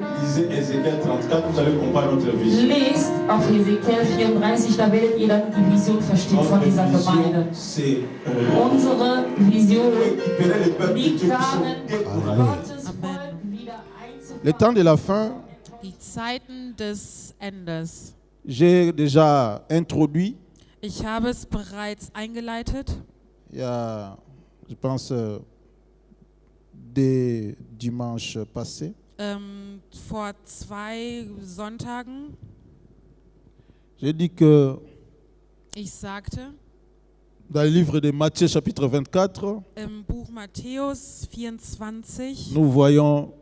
Lisez Ézéchiel 34, vous allez comprendre notre vision. Lest auf Hesekiel 34, da werdet ihr dann die Vision verstehen von dieser Gemeinde. C'est Unsere Vision récupérer les peuples de liegt Dieu qui darin, sont découragés. Gottes Volk wieder Le temps de la fin, Die Zeiten des Endes. j'ai déjà introduit Ich habe es bereits eingeleitet. il y a, je pense, des dimanches passés. Vor 2 Sonntagen. J'ai dit que Ich sagte, dans le livre de Matthieu chapitre 24, im Buch Matthäus 24 nous voyons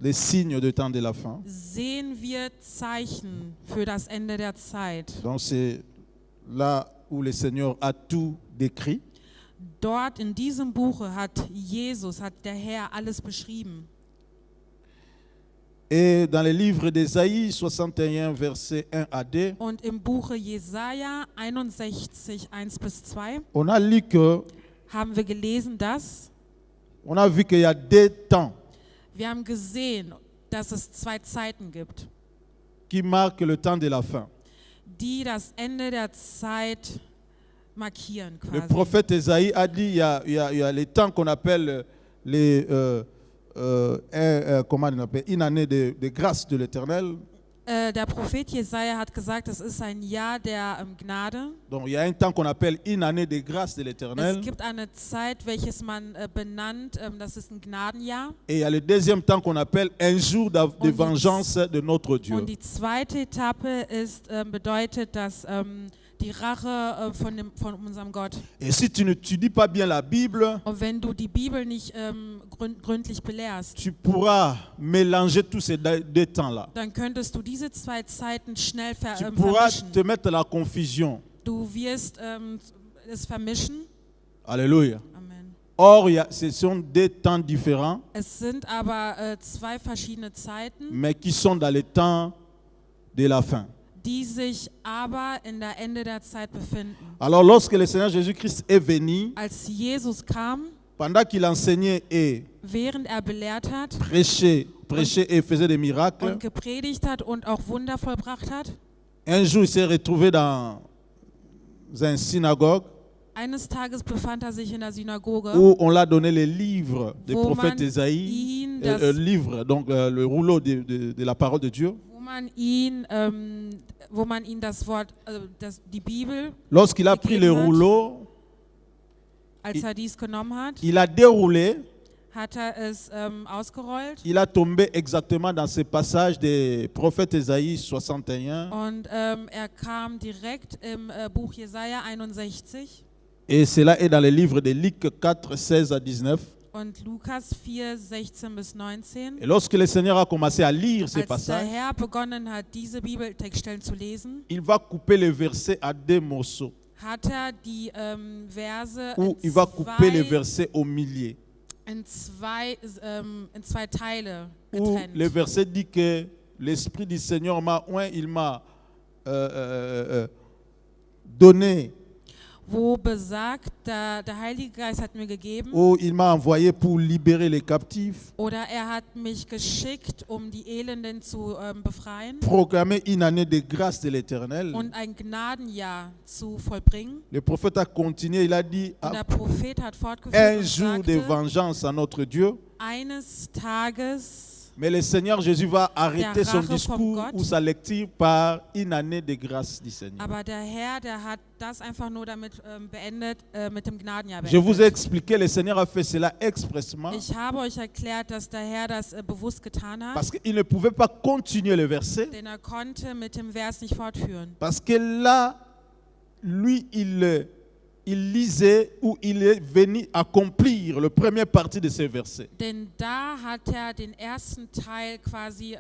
les signes du temps de la fin. sehen wir Zeichen für das Ende der Zeit. Donc c'est là où le Seigneur a tout décrit. Dort in diesem Buche hat der Herr alles beschrieben. Et dans le livre d'Ésaïe 61, versets 1 à 2, Und im Buche Jesaja 61, 1-2 on a lu que, haben wir gelesen, dass on a vu qu'il y a des temps wir haben gesehen, dass es 2 Zeiten gibt, qui marquent le temps de la fin. die das Ende der Zeit markieren Le quasi. prophète Ésaïe a dit il y a les temps qu'on appelle comment on appelle, une année de grâce de l'Éternel. Der Prophet Jesaja hat gesagt, es ist ein Jahr der Gnade. Donc il y a un temps qu'on appelle une année de grâce de Es l'Éternel. gibt eine Zeit, welches man benannt, das ist ein Gnadenjahr. Et il y a le deuxième temps qu'on appelle un jour de die- vengeance de notre Dieu. Und die zweite Etappe bedeutet, dass die Rache von unserem Gott. Et si tu n'étudies pas bien la Bible, Und wenn du die Bibel nicht gründlich belehrst, tu pourras mélanger tous ces deux temps-là. dann könntest du diese 2 Zeiten schnell Tu pourras vermischen. te mettre dans la confusion. Du wirst es vermischen. Alléluia. Amen. Or, ce sont deux temps différents, Es sind aber 2 verschiedene Zeiten, mais qui sont dans le temps de la fin. die sich aber in der Ende der Zeit befinden. Alors, lorsque le Seigneur Jésus-Christ est venu, Als Jesus kam, pendant qu'il enseignait et während prêchait, hat prêchait et faisait des miracles, und gepredigt hat und auch Wunder vollbracht hat, un jour, il s'est retrouvé dans une synagogue eines Tages befand sich in der Synagoge, où on l'a donné les livres du Wo prophète man Ésaïe, ihn das- livre, donc le rouleau de la parole de Dieu. wo man ihn das Wort, die Bibel, Lorsqu'il a pris le gegeben hat. rouleau, als dies genommen hat, il a déroulé, hat es ausgerollt il a tombé exactement dans ce passage des prophètes Ésaïe 61. und kam direkt im Buch Jesaja 61 Et cela est dans le livre de Luc 4, 16 à 19. und Lukas 4, 16-19. Et lorsque le Seigneur a commencé à lire ces Als der passages, Herr begonnen hat, diese Bibeltextstellen zu lesen, il va couper les versets à deux morceaux. hat die Verse Ou il va couper les versets au milieu. in zwei Teile Où getrennt. le verset dit que l'Esprit du Seigneur il m'a donné, Wo besagt, der Heilige Geist hat mir gegeben, ou il m'a envoyé pour libérer les captifs, oder hat mich geschickt, die Elenden zu befreien proclamer une année de grâce de l'Éternel. und ein Gnadenjahr zu vollbringen. Le prophète a continué, il a dit Und der Prophet hat fortgeführt un und jour de sagte, vengeance à notre Dieu. eines Tages, Mais le Seigneur Jésus va arrêter son Rache vom discours Gott. ou sa lecture par une année de grâce du Seigneur. aber der Herr, der hat das einfach nur damit beendet, mit dem Gnadenjahr Je vous ai beendet. expliqué, le Seigneur a fait cela expressement Ich habe euch erklärt, dass der Herr das bewusst getan hat, parce qu'il ne pouvait pas continuer le verset. denn konnte mit dem Vers nicht fortführen. Parce que là, lui, il lisait ou il est venu accomplir la première partie de ces versets. Denn da hat den ersten Teil quasi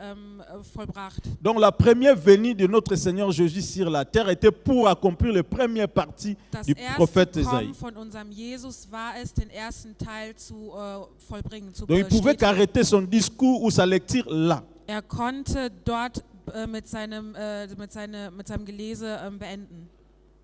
vollbracht. Donc la première venue de notre Seigneur Jésus sur la terre était pour accomplir la première partie Das du erste prophète Ésaïe. Kommen von unserem Jesus war es, den ersten Teil zu vollbringen, zu Donc il pouvait bestätigen. qu'arrêter son discours ou sa lecture là. Konnte dort mit seinem Gelese beenden.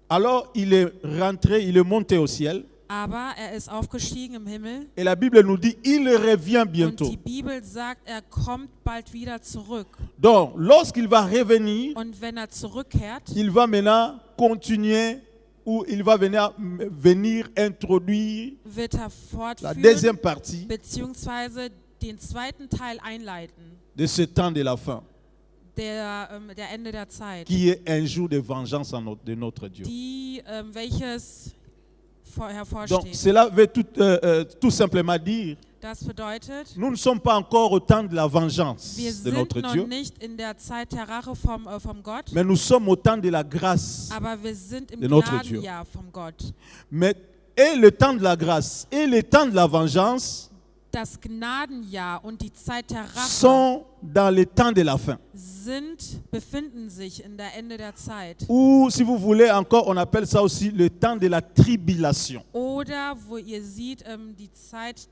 Alors il est rentré, il est monté au ciel. Aber er ist aufgestiegen im Himmel. Et la Bible nous dit, il revient Und bientôt. die Bibel sagt, er kommt bald wieder zurück. Donc, lorsqu'il va revenir, Und wenn er zurückkehrt, il va maintenant continuer ou il va venir introduire wird er la fortführen, deuxième partie beziehungsweise den zweiten Teil einleiten, de ce temps de la fin, der Ende der Zeit, qui est un jour de vengeance de notre Dieu. welches Donc, hervorsteht. cela veut tout simplement dire, Das bedeutet, nous ne sommes pas encore au temps de la vengeance wir de notre sind noch Dieu, nicht in der Zeit der Rache vom Gott, mais nous sommes au temps de la grâce. aber wir sind im de notre Dieu. Gnadenjahr vom Gott. Mais et le temps de la grâce et le temps de la vengeance Das Gnadenjahr und die Zeit der Rache sont dans le temps de la fin. befinden sich in der Ende der Zeit. Ou si vous voulez encore, on appelle ça aussi le temps de la tribulation. Oder wo ihr seht, die Zeit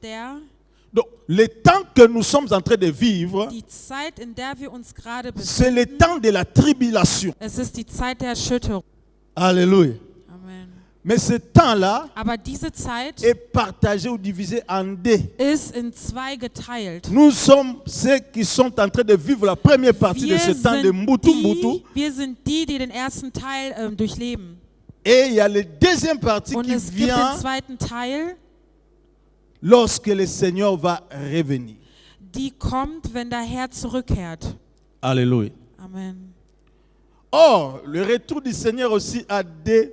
Donc, le temps que nous sommes en train de vivre, die Zeit, in der wir uns gerade c'est le befinden, temps de la tribulation. es ist die Zeit der Erschütterung. Alléluia. Amen. Mais ce temps-là Aber diese Zeit est partagé ou divisé en deux. ist in zwei geteilt. Nous sommes ceux qui sont en train de vivre la première partie de ce temps de Mbutu. wir sind die den ersten Teil durchleben. Et il y a la deuxième partie Und qui es gibt den vient zweiten Teil, lorsque le Seigneur va revenir. die kommt, wenn der Herr zurückkehrt. Alléluia. Amen. Or, le retour du Seigneur aussi a deux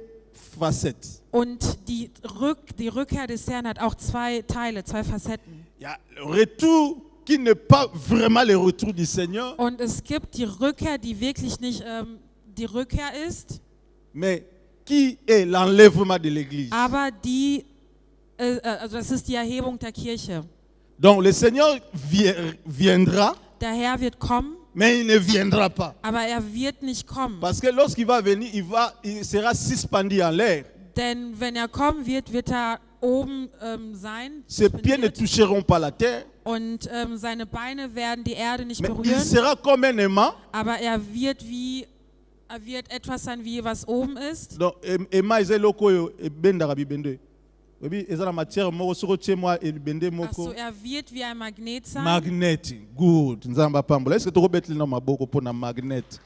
facettes. Und die Rückkehr des Herrn hat auch zwei Teile, zwei Facetten. Il y a le retour qui n'est pas vraiment le retour du Seigneur, Und es gibt die Rückkehr, die wirklich nicht die Rückkehr ist, mais qui est l'enlèvement de l'Église. aber also das ist die Erhebung der Kirche. Donc le Seigneur viendra, Der Herr wird kommen, mais il ne viendra pas. aber er wird nicht kommen. Parce que lorsqu'il va venir, il sera suspendu en l'air. Denn wenn er kommen wird, wird er oben sein. Ses pieds ne suspendiert, toucheront pas la terre. und seine Beine werden die Erde nicht Mais il berühren, sera comme un aimant. aber er wird etwas sein, wie was oben ist. Donc aimant eza eloko oyo ebendaka bibende. Oyebi eza na matière moko soki otie mwa ebende Achso, moko. er wird wie ein Magnet sein. Magnet. Good. Nzamba pambola. Est-ce que tokobeteli na maboko pour na magnet?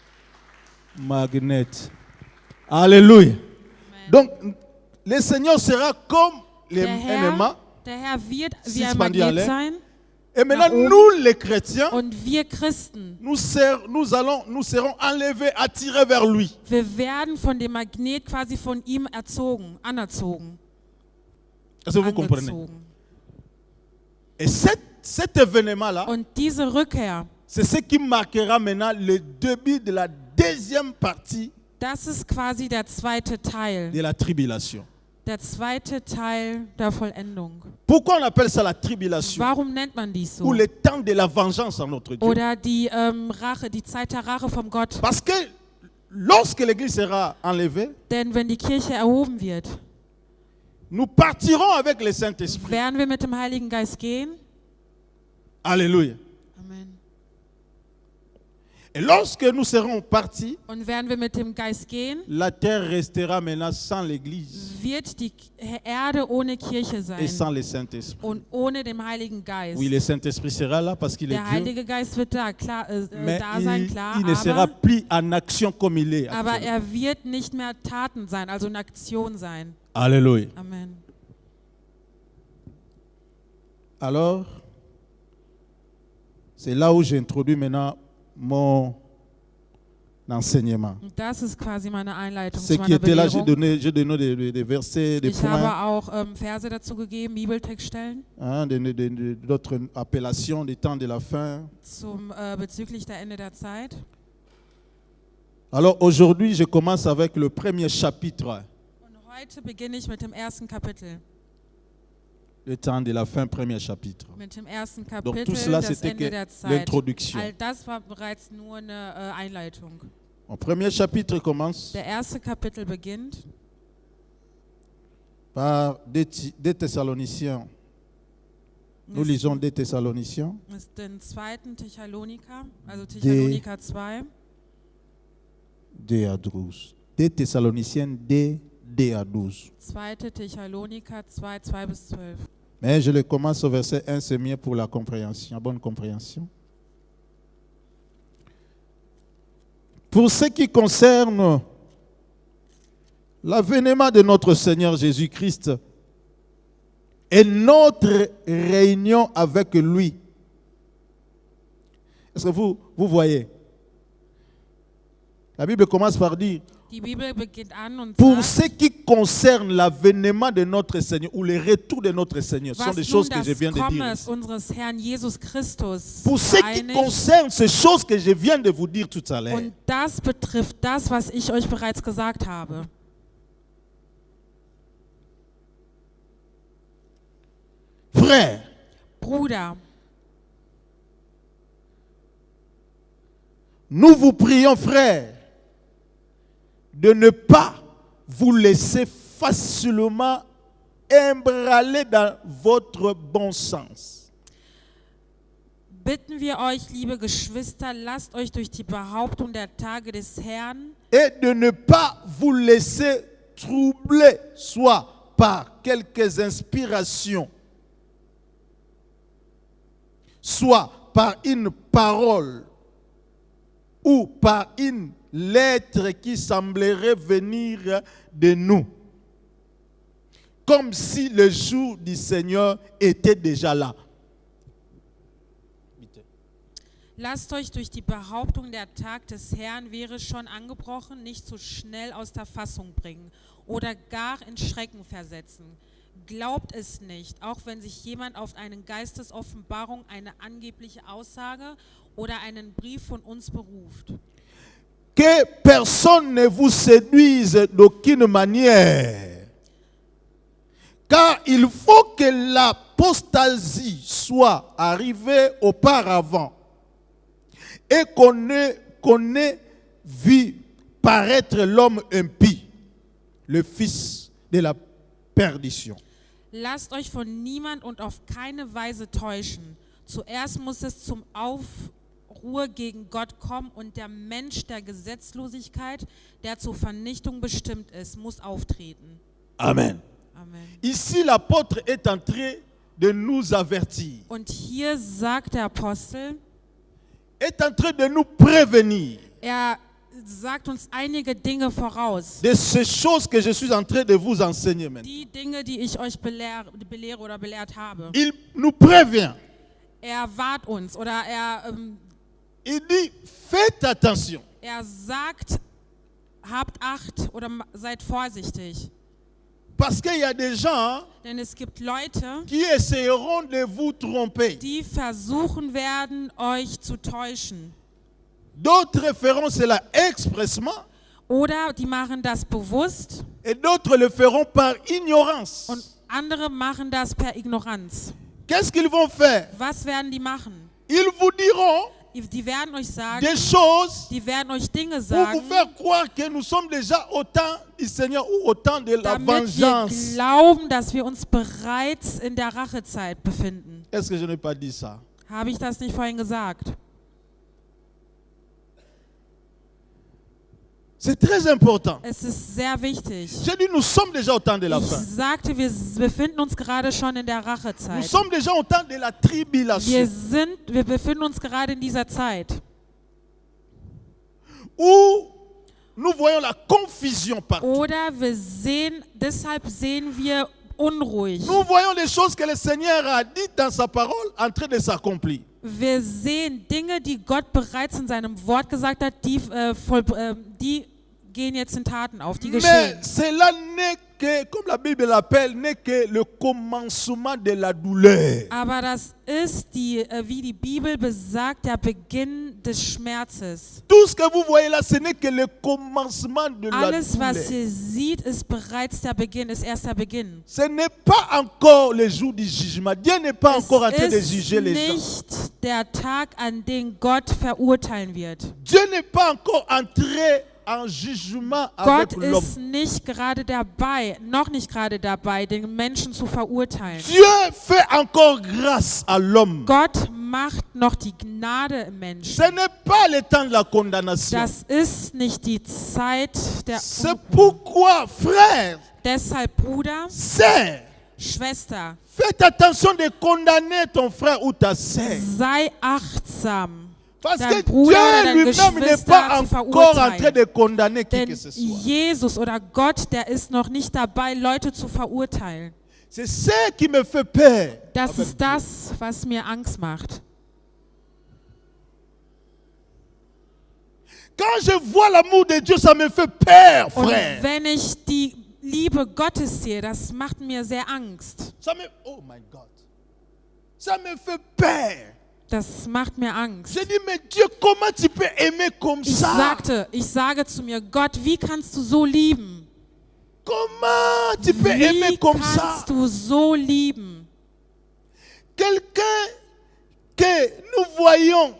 Magnet. Alléluia. Amen. Donc le Seigneur sera comme Der un aimant. Herr wird wie ein Suspendu en Magnet l'air. sein. Et maintenant, oben. nous, les chrétiens, Und wir Christen, nous serons enlevés, attirés vers lui. wir werden von dem Magnet quasi von ihm anerzogen. Est-ce que vous comprenez? Et cet événement-là, Und diese Rückkehr, c'est ce qui marquera maintenant le début de la deuxième partie das ist quasi der zweite Teil. de la tribulation. Der zweite Teil der Vollendung. Pourquoi on appelle ça la tribulation? Warum nennt man dies so? Ou le temps de la vengeance en notre Dieu. Oder die Rache, die Zeit der Rache vom Gott. Parce que lorsque l'Église sera enlevée, Denn wenn die Kirche erhoben wird, nous partirons avec le Saint-Esprit. werden wir mit dem Heiligen Geist gehen. Alléluia. Amen. Et lorsque nous serons partis, Und werden wir mit dem Geist gehen, la terre restera maintenant sans l'Église wird die Erde ohne Kirche et sein sans le Saint-Esprit. und ohne den Heiligen Geist. Oui, le Saint-Esprit sera là parce qu'il est Der Dieu, Heilige Geist wird da, mais da sein, klar, il ne sera aber, plus en action comme il est. aber actuellement. er wird nicht mehr Taten sein, also in Aktion sein. Alléluia. Amen. Alors, c'est là où j'introduis maintenant mon enseignement. Und das ist quasi meine Einleitung Ce zu qui meiner était là, j'ai Belehrung. donné des versets, des Ich habe points, auch Verse dazu gegeben, Bibeltextstellen hein, d'autres appellations des temps de la fin. bezüglich der Ende der Zeit. Alors aujourd'hui, je commence avec le premier chapitre, Und heute beginne ich mit dem ersten Kapitel. le temps de la fin, premier chapitre. Mit dem ersten Donc Kapitel, tout cela, das c'était Ende que der Zeit. l'introduction. All das war bereits nur eine Einleitung. Mon premier chapitre commence Der erste Kapitel beginnt par 2 Thessaloniciens. Nous lisons 2 Thessaloniciens, ist den zweiten Thessaloniker, also Thessaloniker 2, 2 à 12. 2 Thessaloniciens 2, D à 12. 2. Thessaloniker 2, 2 bis 12. Mais je le commence au verset 1, c'est mieux pour la compréhension, la bonne compréhension. Pour ce qui concerne l'avènement de notre Seigneur Jésus-Christ et notre réunion avec lui. Est-ce que vous voyez? La Bible commence par dire, Die Bibel beginnt an und pour sagt, ce qui concerne l'avènement de notre Seigneur ou le retour de notre Seigneur, ce sont was des nun choses que je das viens de dire. Kommen ici. unseres Herrn Jesus Christus Pour ce qui vereinigt. concerne ces choses que je viens de vous dire tout à l'heure, Und das betrifft das, was ich euch bereits gesagt habe. frères, Bruder, nous vous prions, frères, de ne pas vous laisser facilement embraler dans votre bon sens. bitten wir euch, liebe Geschwister, lasst euch durch die Behauptung der Tage des Herrn Et de ne pas vous laisser troubler, soit par quelques inspirations, soit par une parole ou par une lettre qui semblerait venir de nous, comme si le jour du Seigneur était déjà là. Lasst euch durch die Behauptung, der Tag des Herrn wäre schon angebrochen, nicht so schnell aus der Fassung bringen oder gar in Schrecken versetzen. Glaubt es nicht, auch wenn sich jemand auf eine Geistesoffenbarung, eine angebliche Aussage oder einen Brief von uns beruft. Que personne ne vous séduise d'aucune manière, car il faut que l'apostasie soit arrivée auparavant et qu'on ait vu paraître l'homme impie, le fils de la perdition. Lasst euch von niemand und auf keine Weise täuschen. Zuerst muss es zum Aufruhr gegen Gott kommen und der Mensch der Gesetzlosigkeit, der zur Vernichtung bestimmt ist, muss auftreten. Amen. Amen. Ici, l'apôtre est en train de nous avertir, Und hier sagt der Apostel, est en train de nous prévenir er sagt uns einige Dinge voraus. de ces choses que je suis en train de vous enseigner maintenant. Die Dinge, die ich euch belehre oder belehrt habe. Il nous prévient. Er wahrt uns oder Il dit, faites attention. er sagt, habt Acht oder seid vorsichtig. Parce qu'il y a des gens Denn es gibt Leute, qui essaieront de vous tromper. die versuchen werden, euch zu täuschen. D'autres feront cela expressement Oder die machen das bewusst et d'autres le feront par ignorance. und andere machen das per Ignoranz. Qu'est-ce qu'ils vont faire? Was werden die machen? Ils vous diront Die werden euch sagen, des choses die werden euch Dinge pour sagen, vous faire croire que nous sommes déjà au temps du Seigneur ou au temps de la damit wir vengeance. glauben, dass wir uns bereits in der Rachezeit befinden. Est-ce que je n'ai pas dit ça? Habe ich das nicht vorhin gesagt? C'est très important. Es ist sehr wichtig. J'ai dit, nous sommes déjà au temps de la Ich fin. sagte, wir befinden uns gerade schon in der Nous Rachezeit. sommes déjà au temps de la tribulation. Wir befinden uns gerade in dieser Zeit, Où nous voyons la confusion partout. oder deshalb sehen wir unruhig. Nous voyons les choses que le Seigneur a dites dans sa parole en train de s'accomplir. Wir sehen Dinge, die Gott bereits in seinem Wort gesagt hat, die gehen jetzt in Taten auf, die Mais geschehen. cela n'est que, comme la Bible l'appelle, n'est que le commencement de la douleur. Aber das ist, wie die Bibel besagt, der Beginn des Schmerzes. Tout ce que vous voyez là, ce n'est que le commencement de la Alles, was douleur. ihr seht, ist bereits der Beginn, ist erst der Beginn. Ce n'est pas encore le jour du jugement. Dieu n'est pas encore en train de Es juger ist les gens. nicht der Tag, an dem Gott verurteilen wird. Dieu n'est pas encore entré en jugement avec Gott l'homme. ist nicht gerade dabei, noch nicht gerade dabei, den Menschen zu verurteilen. Dieu fait encore grâce à l'homme. Gott macht noch die Gnade im Menschen. Ce n'est pas le temps de la condamnation. Das ist nicht die Zeit der C'est pourquoi, frère, Deshalb, Bruder, sœur, Schwester, faites attention de condamner ton frère ou ta sœur. sei achtsam, Parce dein que Bruder oder deine Dieu lui-même n'est Geschwister pas zu encore en train verurteilen. de condamner qui Denn que ce soit. Jesus oder Gott, der ist noch nicht dabei, Leute zu verurteilen. C'est ce qui me fait peur. Das avec ist Dieu. das, was mir Angst macht. Quand je vois l'amour de Dieu, ça me fait peur, Und frère. wenn ich die Liebe Gottes sehe, das macht mir sehr Angst. Oh my God. Ça me fait peur. Das macht mir Angst. Je dis, mais Dieu, comment tu peux aimer comme ça? Ich sage zu mir, Gott, wie kannst du so lieben? Comment tu peux aimer Wie comme ça? kannst du so lieben? Quelqu'un que nous voyons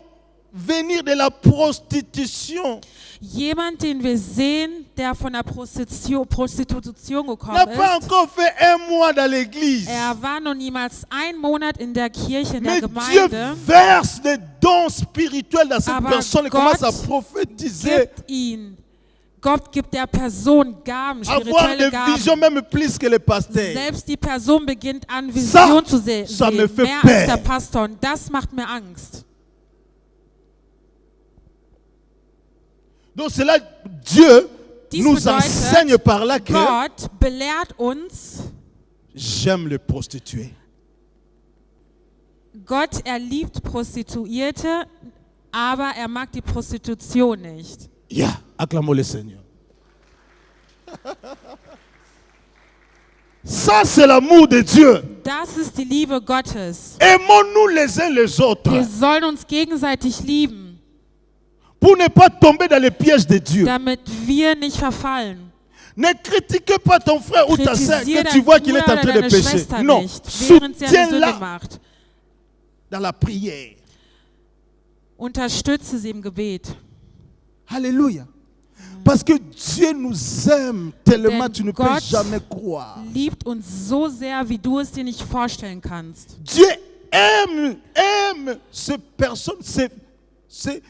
venir de la prostitution Jemand, den wir sehen, der von der Prostitution gekommen n'a pas ist, encore fait un mois dans l'église. er war noch niemals einen Monat in der Kirche, in der Mais Dieu Gemeinde, verse des dons spirituels dans cette Aber personne et Gott commence à prophétiser, Gott gibt der Person Gaben, avoir spirituelle des visions Gaben. même plus que les pasteurs. Selbst die Person beginnt an Vision zu sehen, ça me fait mehr peur. als der Pastor. Und das macht mir Angst. Donc c'est là Dieu Dies nous bedeutet, enseigne par là que Gott belehrt uns, j'aime les prostituées. Gott, er liebt Prostituierte, aber er mag die Prostitution nicht. Yeah, acclamons le Seigneur. Ça c'est l'amour de Dieu. Das ist die Liebe Gottes. Aimons-nous les uns les autres Wir sollen uns gegenseitig lieben, pour ne pas tomber dans les pièges de Dieu. damit wir nicht verfallen. Ne critiquez pas ton frère ou ta soeur Kritisiere que tu deinen vois qu'il est Bruder en oder train de deine pécher. Schwester Non, nicht, während sie eine Sünde soutiens-la macht. dans la prière. Unterstütze sie im Gebet. Alléluia. Parce que Dieu nous aime tellement, Denn tu ne peux Gott jamais croire. liebt uns so sehr, wie du es dir nicht vorstellen kannst. Dieu aime ces personnes,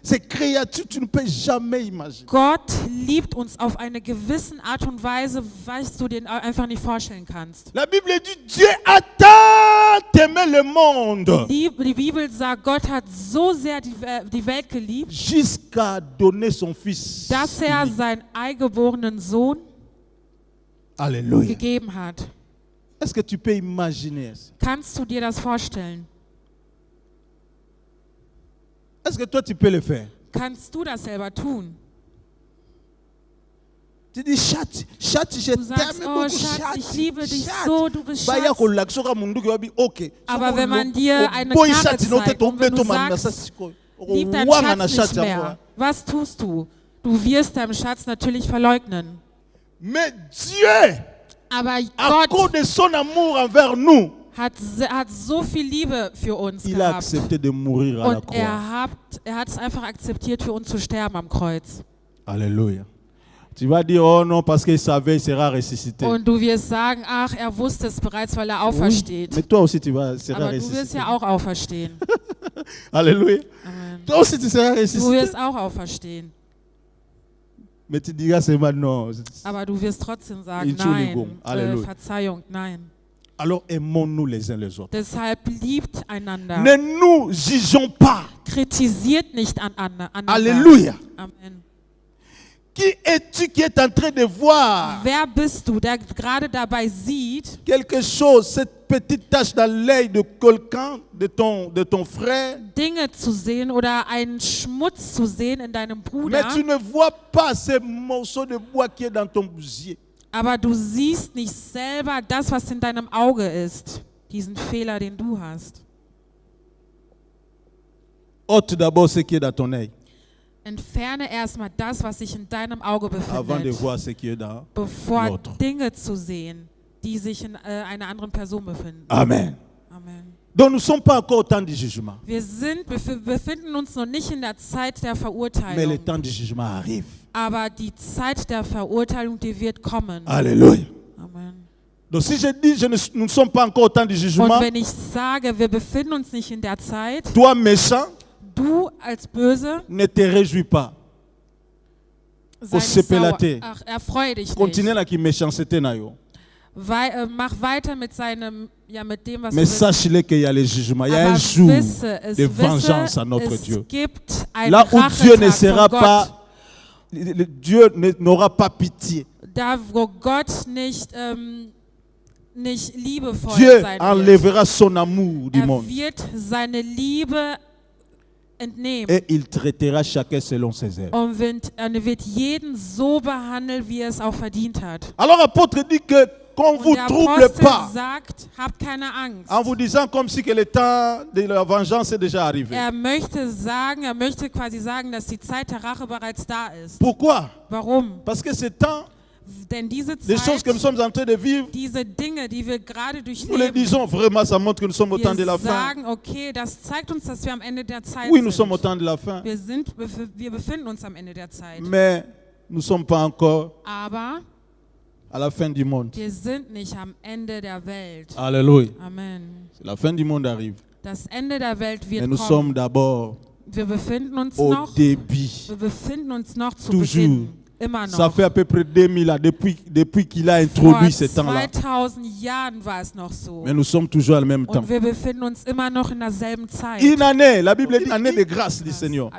ces créatures, tu ne peux jamais imaginer. Gott liebt uns auf eine gewisse Art und Weise, was du dir einfach nicht vorstellen kannst. La Bible dit, Dieu a tant aimé le monde Die Bibel sagt, Gott hat so sehr die Welt geliebt, jusqu'à donner son Fils. dass er seinen eingeborenen Sohn Alléluia. gegeben hat. Est-ce que tu peux imaginer ça? Kannst du dir das vorstellen? Est-ce que toi tu peux le faire? Kannst du das selber tun? Tu dis, Chat, je Du sagst, t'aime oh beaucoup, Schatz, Chat. ich liebe dich Chat. so, du bist Baya Schatz. kolak, soka mundu ke okay. Aber wenn man dir eine boy Karte Chat, no te zeigt und wenn tombe du to man na sagst, sasiko. lieb deinen Wanga na Schatz Chat nicht ya mehr, was tust du? Du wirst deinem Schatz natürlich verleugnen. Mais Dieu, Aber à cause Gott de son amour envers nous, hat so viel Liebe für uns il a gehabt. accepté de mourir à la Und croix. er hat es einfach akzeptiert, für uns zu sterben am Kreuz. Alléluia. Tu vas dire, oh non, parce qu'il savait, il sera ressuscité. Und du wirst sagen, ach, er wusste es bereits, weil er aufersteht. Mais toi aussi, tu seras Aber du wirst ressuscité. ja auch auferstehen. Alléluia. Amen. Toi aussi, tu seras Du ressuscité. wirst auch auferstehen. Mais tu diras seulement non. Aber du wirst trotzdem sagen, Entschuldigung. nein, Halleluja. Verzeihung, nein. Alors aimons-nous les uns les autres. Deshalb liebt einander. Ne nous jugeons pas. Kritisiert nicht einander. Alléluia. Amen. Qui es-tu qui est en train de voir Wer bist du, der gerade dabei sieht, quelque chose, cette petite tache dans l'œil de quelqu'un, de ton frère, Dinge zu sehen oder einen Schmutz zu sehen in deinem Bruder, mais tu ne vois pas ce morceau de bois qui est dans ton bousier. aber du siehst nicht selber das, was in deinem Auge ist, diesen Fehler, den du hast. Ôte d'abord ce qui est dans ton œil, Entferne erstmal das, was sich in deinem Auge avant de befindet, voir ce qui est dans bevor l'autre. Dinge zu sehen, die sich in einer anderen Person befinden. Amen. Amen. Donc nous ne sommes pas encore au temps du jugement, Wir befinden uns noch nicht in der Zeit der mais le Verurteilung. temps du jugement arrive. Aber die Zeit der Verurteilung, die wird kommen. Alléluia. Amen. Donc si je dis, nous ne sommes pas encore au temps du jugement, Und wenn ich sage, wir befinden uns nicht in der Zeit, toi méchant, du als Böse, ne te réjouis pas. sei nicht Kosepela sauer. te. Ach, erfreu dich Continue nicht. la méchanceté na yo. Mach weiter mit seinem, ja, mit dem, was Mais du willst. sache-le qu'il y a le jugement. Il y a Aber un jour wisse, de vengeance à notre es Dieu. gibt einen Là où Dieu ne Rachetag sera von Gott. pas, Dieu n'aura pas pitié. Da, wo Gott nicht liebevoll Dieu sein wird. enlèvera son amour du monde. Wird seine Liebe entnehmen. Et il traitera chacun selon ses œuvres. Und wird jeden so behandeln, wie er es auch verdient hat. Alors l'apôtre dit que qu'on ne Und vous der trouble Apostel pas sagt, habt keine Angst. en vous disant comme si que le temps de la vengeance est déjà arrivé. Er möchte quasi sagen, dass die Zeit der Rache bereits da ist. Pourquoi? Warum? Parce que ce temps, Denn diese les choses que nous Zeit, sommes en train de vivre, diese Dinge, die wir gerade nous les durchleben, disons vraiment, ça montre que nous sommes au temps de wir la fin. sagen, okay, das zeigt uns, dass wir am Ende der Zeit Oui, nous sommes au sind. temps de la fin, Wir befinden uns am Ende der Zeit. mais nous ne sommes pas encore Aber à la fin du monde. wir sind nicht am Ende der Welt. Alléluia. Amen. La fin du monde arrive. Das Ende der Welt Mais wird nous kommen. sommes d'abord Wir befinden uns au noch. début. Wir befinden uns noch zu Toujours. Beginn. Immer Ça noch. fait à peu près 2000 ans depuis qu'il a Vor introduit ce temps-là. 2000 Jahren war es noch so. Mais nous sommes toujours en même temps. Und wir befinden uns immer noch in derselben Zeit. Une année, la Bible dit une année de grâce du Seigneur.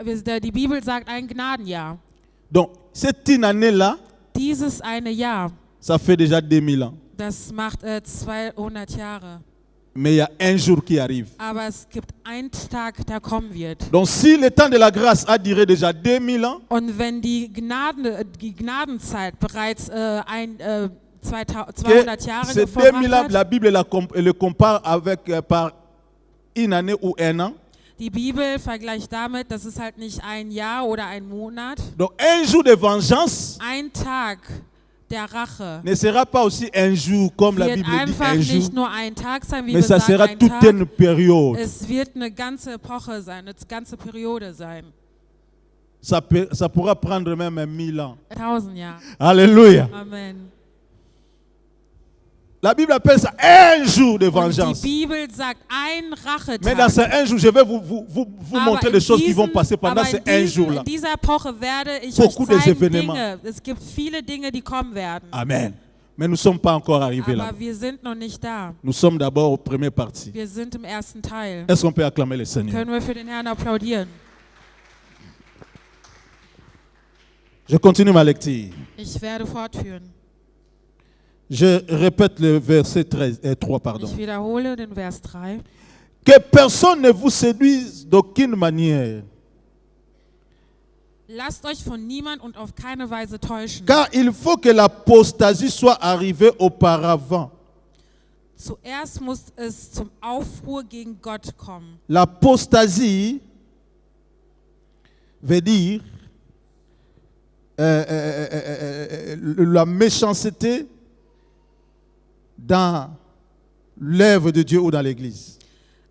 Die Bibel sagt ein Gnadenjahr. Donc, cette une année-là, Dieses eine Jahr, ça fait déjà 2000 ans. das macht 200 Jahre. Mais il y a un jour qui arrive. Aber es gibt einen Tag, der kommen wird. Donc, si le temps de la grâce a duré déjà 2000 ans, Und wenn die Gnadenzeit bereits 200 Jahre ces 2000 gefolgt ans, hat, la Bible le compare avec par une année ou un an. die Bibel vergleicht damit, dass es halt nicht ein Jahr oder ein Monat, Donc, un jour de vengeance ein Tag der Rache ne sera pas aussi un jour comme la wird Bible dit einfach un jour, nicht nur ein Tag sein, wie mais wir ça sagen, sera ein toute Tag. une période. Es wird eine ganze Epoche sein, eine ganze Periode sein. Ça pourra prendre même 1000 ans. 1000 Jahre. Alléluia. Amen. La Bible appelle ça un jour de Und die vengeance. Bibel sagt ein Mais dans ce Rachetag. un jour, je vais vous montrer des choses qui vont passer pendant ce un in jour-là. dieser Epoche werde ich Beaucoup euch des zeigen événements. Dinge. Es gibt viele Dinge, die kommen werden. Amen. Mais nous ne sommes pas encore arrivés là. Aber wir sind noch nicht da. Nous sommes d'abord au premier parti. Wir sind im ersten Teil. Est-ce qu'on peut acclamer le Seigneur? Können wir für den Herrn applaudieren? Je continue ma lecture. Ich werde fortführen. Je répète le verset 3. Pardon. Ich wiederhole den Vers 3. Que personne ne vous séduise d'aucune manière, Lasst euch von niemand und auf keine Weise täuschen. car il faut que l'apostasie soit arrivée auparavant. Zuerst muss es zum Aufruhr gegen Gott kommen. L'apostasie veut dire la méchanceté dans l'œuvre de Dieu ou dans l'Église.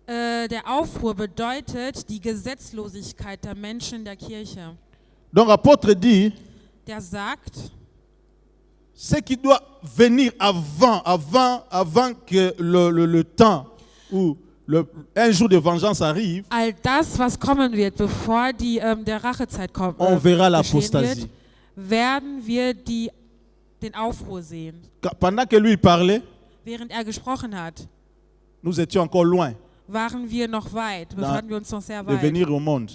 Der Aufruhr bedeutet die Gesetzlosigkeit der Menschen in der Kirche. Donc l'apôtre dit, Der sagt, ce qui doit venir avant que le temps où un jour de vengeance arrive, all das, was kommen wird, bevor der Rachezeit kommt, on verra geschehen l'apostasie. wird, werden wir den Aufruhr sehen. Pendant que lui parlait, Während er gesprochen hat, nous étions encore loin waren wir noch weit, befanden wir uns noch sehr de weit, venir au monde.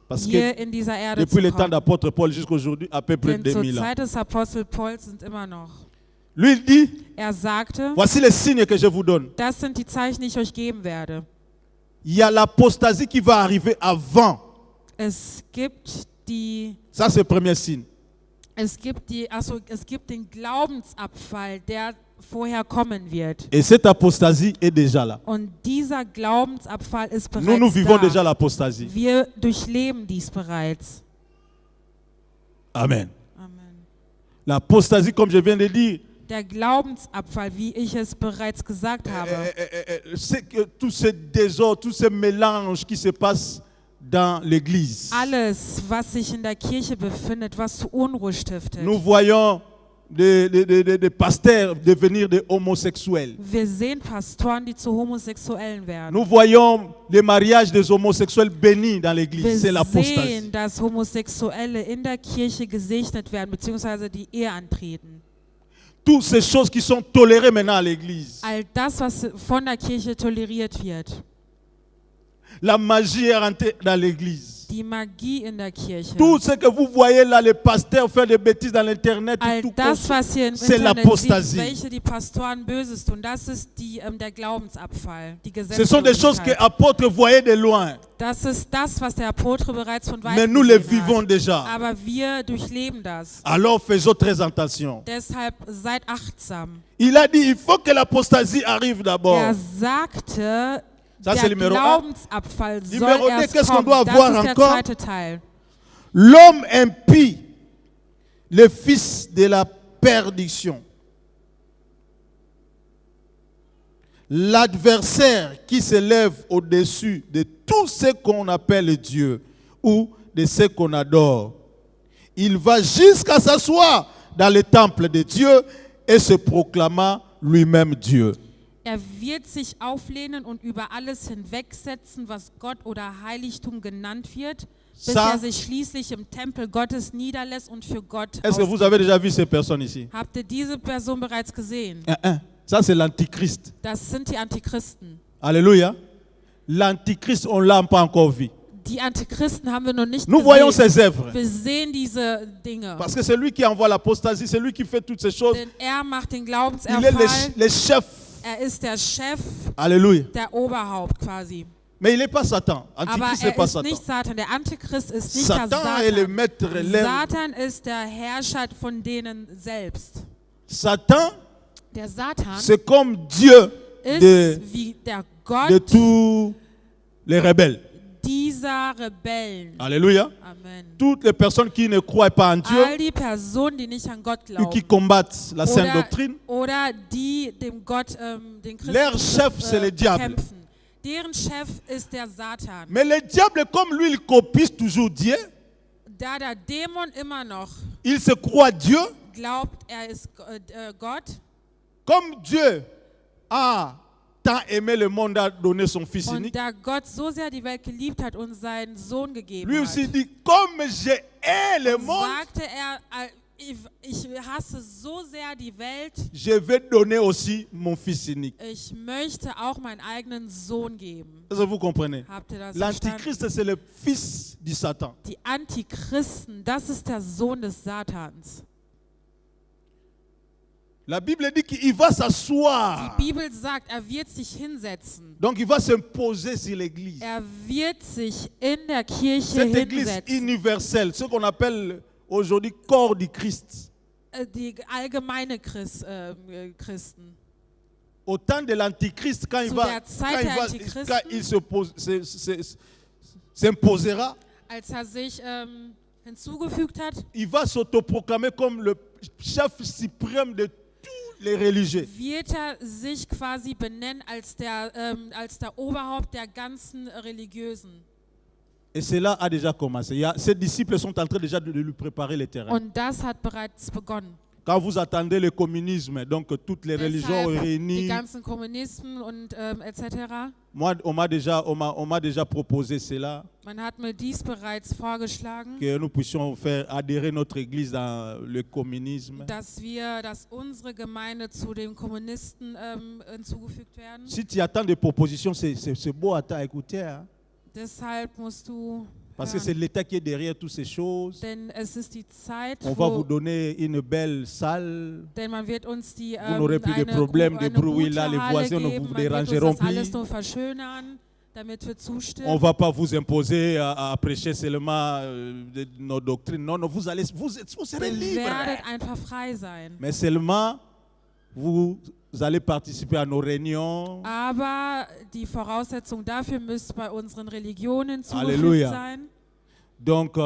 Parce hier que in dieser Erde depuis zu le temps kommen. d'apôtre Paul jusqu'à aujourd'hui, à peu près Denn zur 2000 ans. Zeit des Apostel Pauls sind immer noch. Lui il dit, Er sagte, voici les signes que je vous donne. das sind die Zeichen, die ich euch geben werde. Il y a l'apostasie qui va arriver avant. Es gibt Ça, c'est le premier signe. es gibt den Glaubensabfall, der vorher kommen wird. Et cette apostasie est déjà là. Und dieser Glaubensabfall ist bereits Nous vivons da. déjà l'apostasie. Wir durchleben dies bereits. Amen. Amen. L'apostasie, comme je viens de dire, Der Glaubensabfall, wie ich es bereits gesagt habe, c'est que tout ce désordre, tout ce mélange qui se passe dans l'église. Alles, was sich in der Kirche befindet, was zu Unruhe stiftet. Nous voyons des pasteurs devenir des homosexuels. Wir sehen Pastoren, die zu Homosexuellen werden. Nous voyons les mariages des homosexuels bénis dans Wir l'église. C'est l'apostasie. sehen, dass Homosexuelle in der Kirche gesegnet werden, beziehungsweise die Ehe antreten. Toutes ces choses qui sont tolérées maintenant à l'église. All das, was von der Kirche toleriert wird. La magie est rentrée dans l'église. Die Magie in der Kirche. Tout ce que vous voyez là, les pasteurs faire des bêtises dans l'internet, All tout das, was ihr im c'est Internet seht, l'apostasie. welche die Pastoren Böses tun, das ist der Glaubensabfall, die Ce sont des choses que Gesetzlosigkeit. l'apôtre voyait de loin. Das ist das, was der Apostel bereits von Mais weitem nous les gesehen vivons hat. déjà. Aber wir durchleben das. Alors faisons très attention. Deshalb seid achtsam. Il a dit, il faut que l'apostasie arrive d'abord. Er sagte, Ça, c'est der numéro un. Glaubensabfall soll Numéro deux, erst qu'est-ce qu'on kommen. doit Das avoir ist der encore? zweite Teil. L'homme impie, le fils de la perdition. L'adversaire qui se lève au-dessus de tout ce qu'on appelle Dieu ou de ce qu'on adore. Il va jusqu'à s'asseoir dans le temple de Dieu et se proclama lui-même Dieu. Er wird sich auflehnen und über alles hinwegsetzen, was Gott oder Heiligtum genannt wird, bis Ça- er sich schließlich im Tempel Gottes niederlässt und für Gott Est-ce que vous ausgeht. avez déjà vu ces personnes ici? Habt ihr diese Person bereits gesehen? Ça, c'est l'antichrist. Das sind die Antichristen. Alléluia. L'antichrist, on ne l'a pas encore vu. Die Antichristen haben wir noch nicht Nous voyons gesehen. ses œuvres. Wir sehen diese Dinge. Parce que c'est lui qui envoie l'apostasie, c'est lui qui fait toutes ces choses. Denn er macht den Il est Glaubenserfall. le chef. Er ist der Chef, Alléluia. der Oberhaupt quasi. Mais il n'est pas Satan. Aber Antichrist n'est er pas ist Satan. nicht Satan. Der Antichrist ist nicht der Satan est le Satan. maître. Satan ist der Herrscher von denen selbst. Satan, Der Satan c'est comme Dieu de, ist wie der de Gott tous les rebelles. dieser Rebellen. Alléluia. Amen. Toutes les personnes qui ne croient pas en Dieu All die Personen, die nicht an Gott ou qui glauben. combattent la sainte doctrine, Oder die dem Gott, den leur Christen chef, c'est le diable. kämpfen. Deren Chef ist der Satan. Mais le diable, comme lui, il copie toujours Dieu. Da der Dämon immer noch Il se croit Dieu. glaubt, er ist Gott, Comme Dieu a tant aimé le monde, a donné son Fils und unique. da Gott so sehr die Welt geliebt hat und seinen Sohn gegeben Lui hat, aussi dit, comme je hais le monde, sagte er, ich hasse so sehr die Welt, je vais donner aussi mon Fils unique. ich möchte auch meinen eigenen Sohn geben. Est-ce que vous comprenez? Habt ihr das verstanden? L'antichrist, c'est le fils du Satan. Die Antichristen, das ist der Sohn des Satans. La Bible dit qu'il va s'asseoir. Die Bibel sagt, er wird sich hinsetzen. Donc il va s'imposer sur l'église. Er wird sich in der Kirche Cette église hinsetzen. universelle, ce qu'on appelle aujourd'hui corps du Christ. Die allgemeine Christen. Au temps de l'antichrist, quand Zu der Zeit der Antichristen, quand il s'imposera, Als er sich hinzugefügt hat, il va s'autoproclamer comme le chef suprême de tous les religieux. wird er sich quasi benennen als der Oberhaupt der ganzen Religiösen. Et cela a déjà commencé. Ses disciples sont en train déjà de lui préparer le terrain. Und das hat bereits begonnen. Quand vous attendez le communisme, donc toutes les religions Deshalb die réunies, ganzen Kommunisten und etc. moi, on m'a déjà proposé cela, Man hat mir dies bereits vorgeschlagen, que nous puissions faire adhérer notre église dans le communisme. dass unsere Gemeinde zu den Kommunisten hinzugefügt werden. Si tu attends des propositions, c'est beau à écouter. Hein? Deshalb musst du Parce que c'est l'État qui est derrière toutes ces choses. denn es ist die Zeit, On va vous donner une belle salle. denn man wird uns die Vous n'aurez plus de problème de bruit là, les voisins ne vous dérangeront das alles plus. nur verschönern, damit wir zustimmen. On ne va pas vous imposer à prêcher seulement nos doctrines. Non, non, vous serez Ihr libres. werdet einfach frei sein. Mais seulement, vous allez participer à nos réunions. Aber die Voraussetzung dafür müsst bei unseren Religionen zugefügt Alléluia. sein. Donc,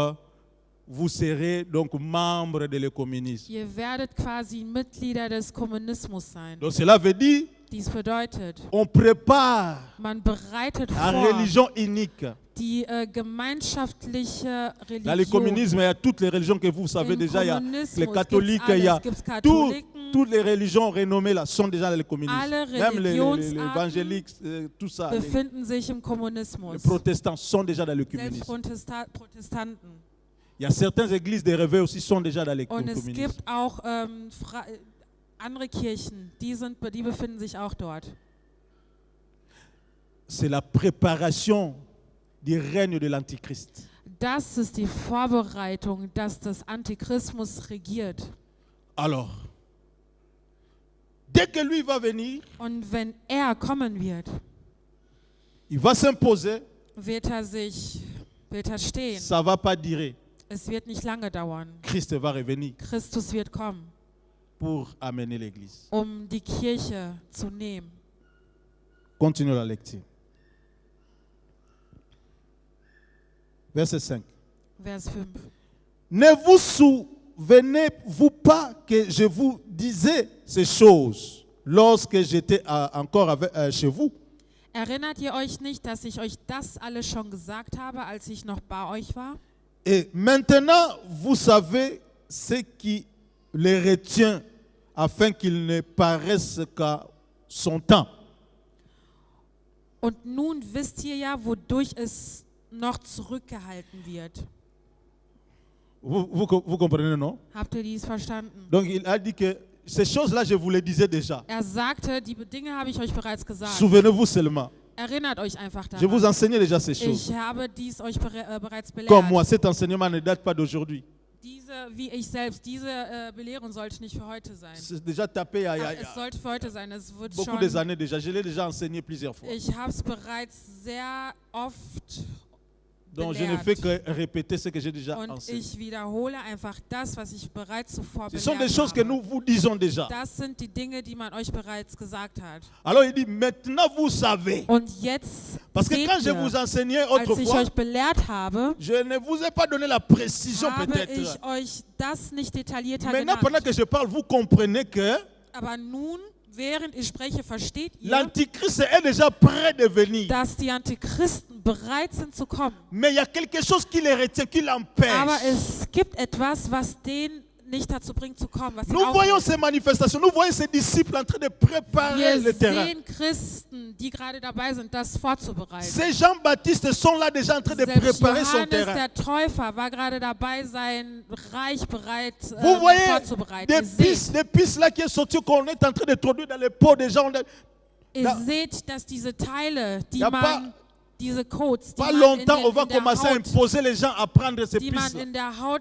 vous serez donc membre de l'œcuménisme. Ihr werdet quasi Mitglieder des Kommunismus sein. Donc, cela veut dire Dies bedeutet, on prépare man bereitet la vor religion unique die gemeinschaftliche Dans le Religion. communisme, il y a toutes les religions que vous savez Im déjà. Il y a Kommunismus les catholiques, gibt's il y a alles, gibt's Katholiken. toutes les religions renommées là sont déjà dans le communisme. Alle Même les Religionsarten évangéliques, tout ça, les befinden sich im Kommunismus. protestants sont déjà dans le Selbst communisme. Protestanten. Il y a certaines églises des réveils aussi sont déjà dans le Und es communisme. gibt auch andere Kirchen, die befinden sich auch dort. C'est la préparation du règne de l'Antichrist. Das ist die Vorbereitung, dass das Antichrismus regiert. Alors, dès que lui va venir, Und wenn er kommen wird, il va s'imposer, wird er stehen. ça ne va pas durer. Es wird nicht lange dauern. Christ va revenir Christus wird kommen, pour amener l'Église. die Kirche zu nehmen. Continuons la lecture. Verset 5. Vers 5. Ne vous souvenez-vous pas que je vous disais ces choses lorsque j'étais encore chez vous? Erinnert ihr euch nicht, dass ich euch das alles schon gesagt habe, als ich noch bei euch war? Et maintenant, vous savez ce qui les retient afin qu'ils ne paraissent qu'à son temps. Und nun wisst ihr ja, wodurch es noch zurückgehalten wird. Vous comprenez, non? Habt ihr dies verstanden? Donc il a dit que ces choses-là, je vous les disais déjà. Er sagte, die Dinge habe ich euch bereits gesagt. Souvenez-vous seulement. Erinnert euch einfach Je vous daran. enseignais déjà ces choses. Ich habe dies euch bereits Comme belehrt. moi, cet enseignement ne date pas d'aujourd'hui. Wie ich selbst, diese Belehrung sollte nicht für heute sein. C'est déjà tapé il y a Es sollte für heute sein. Es wird beaucoup schon. des années déjà. Je l'ai déjà enseigné plusieurs fois. Ich habe es bereits sehr oft Donc je ne belehrt. fais que répéter ce que j'ai déjà Und enseigné. ich wiederhole einfach das, was ich bereits zuvor Ce sont des belehrt choses que habe. nous vous disons déjà. Das sind die Dinge, die man euch bereits gesagt hat. Alors il dit, maintenant vous savez. Und jetzt Parce que seht quand je ihr, vous enseignais als ich autrefois, euch belehrt habe, je ne vous ai pas donné la précision habe peut-être. ich euch das nicht detaillierter Maintenant, pendant genannt. que je parle, vous comprenez que Aber nun, während ich spreche, versteht ihr, l'Antichrist est déjà prêt de venir. dass die Antichristen bereit sind zu kommen. Mais il y a quelque chose qui les retient, qui l'empêche. Aber es gibt etwas, was den nicht dazu bringt zu kommen. Was ihn Nous voyons aufhält. ces manifestations, nous voyons ces disciples en train de préparer le Wir terrain. sehen Christen, die gerade dabei sind, das vorzubereiten. Ces Jean-Baptiste sont là déjà en train de Selbst préparer son Johannes, terrain. der Täufer, war gerade dabei, sein Reich bereit Vous voyez vorzubereiten. des pistes là qui sont sorties qu'on est en train de produire dans les peaux des gens. Ihr seht, dass diese Teile, die Ja, man, diese Codes, die Pas man, longtemps, on va in der commencer à Haut, imposer les gens à prendre ces die man pistes. in der Haut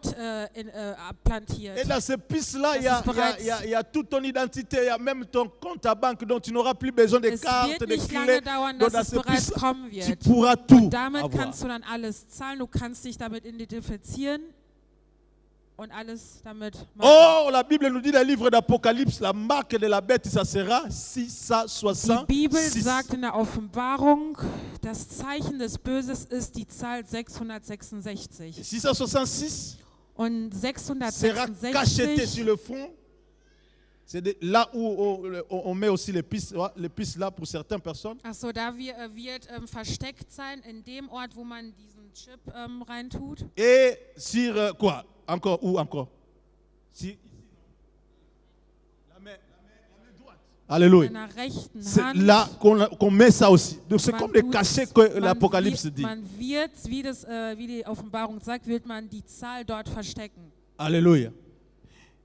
plantiert. Et dans ces pistes-là, il y, Das ist bereits- il y a toute ton identité, il y a même ton compte à banque, donc tu n'auras plus besoin de Es cartes, wird de nicht clés. lange dauern, Donc dass dans es ces bereits pistes, kommen tu wird. pourras tout Und damit avoir. kannst du dann alles zahlen, du kannst dich damit identifizieren und alles damit machen. Oh, la Bible nous dit dans le livre d'Apocalypse, la marque de la bête, ça sera Die 666. Bibel sagt in der Offenbarung, das Zeichen des Böses ist die Zahl 666. 666 Und sera cacheté sur 666, le front. C'est là où on met aussi les pistes là pour certaines personnes. achso, da wird versteckt sein, in dem Ort, wo man diesen Chip reintut. Et sur quoi? Encore, où encore? La main droite. Alléluia. In der rechten C'est Hand. là qu'on met ça aussi. Donc c'est Man comme des tut's- cachets que man l'Apocalypse wird- dit. Man wird, wie die Offenbarung sagt, wird man die Zahl dort verstecken. Alléluia.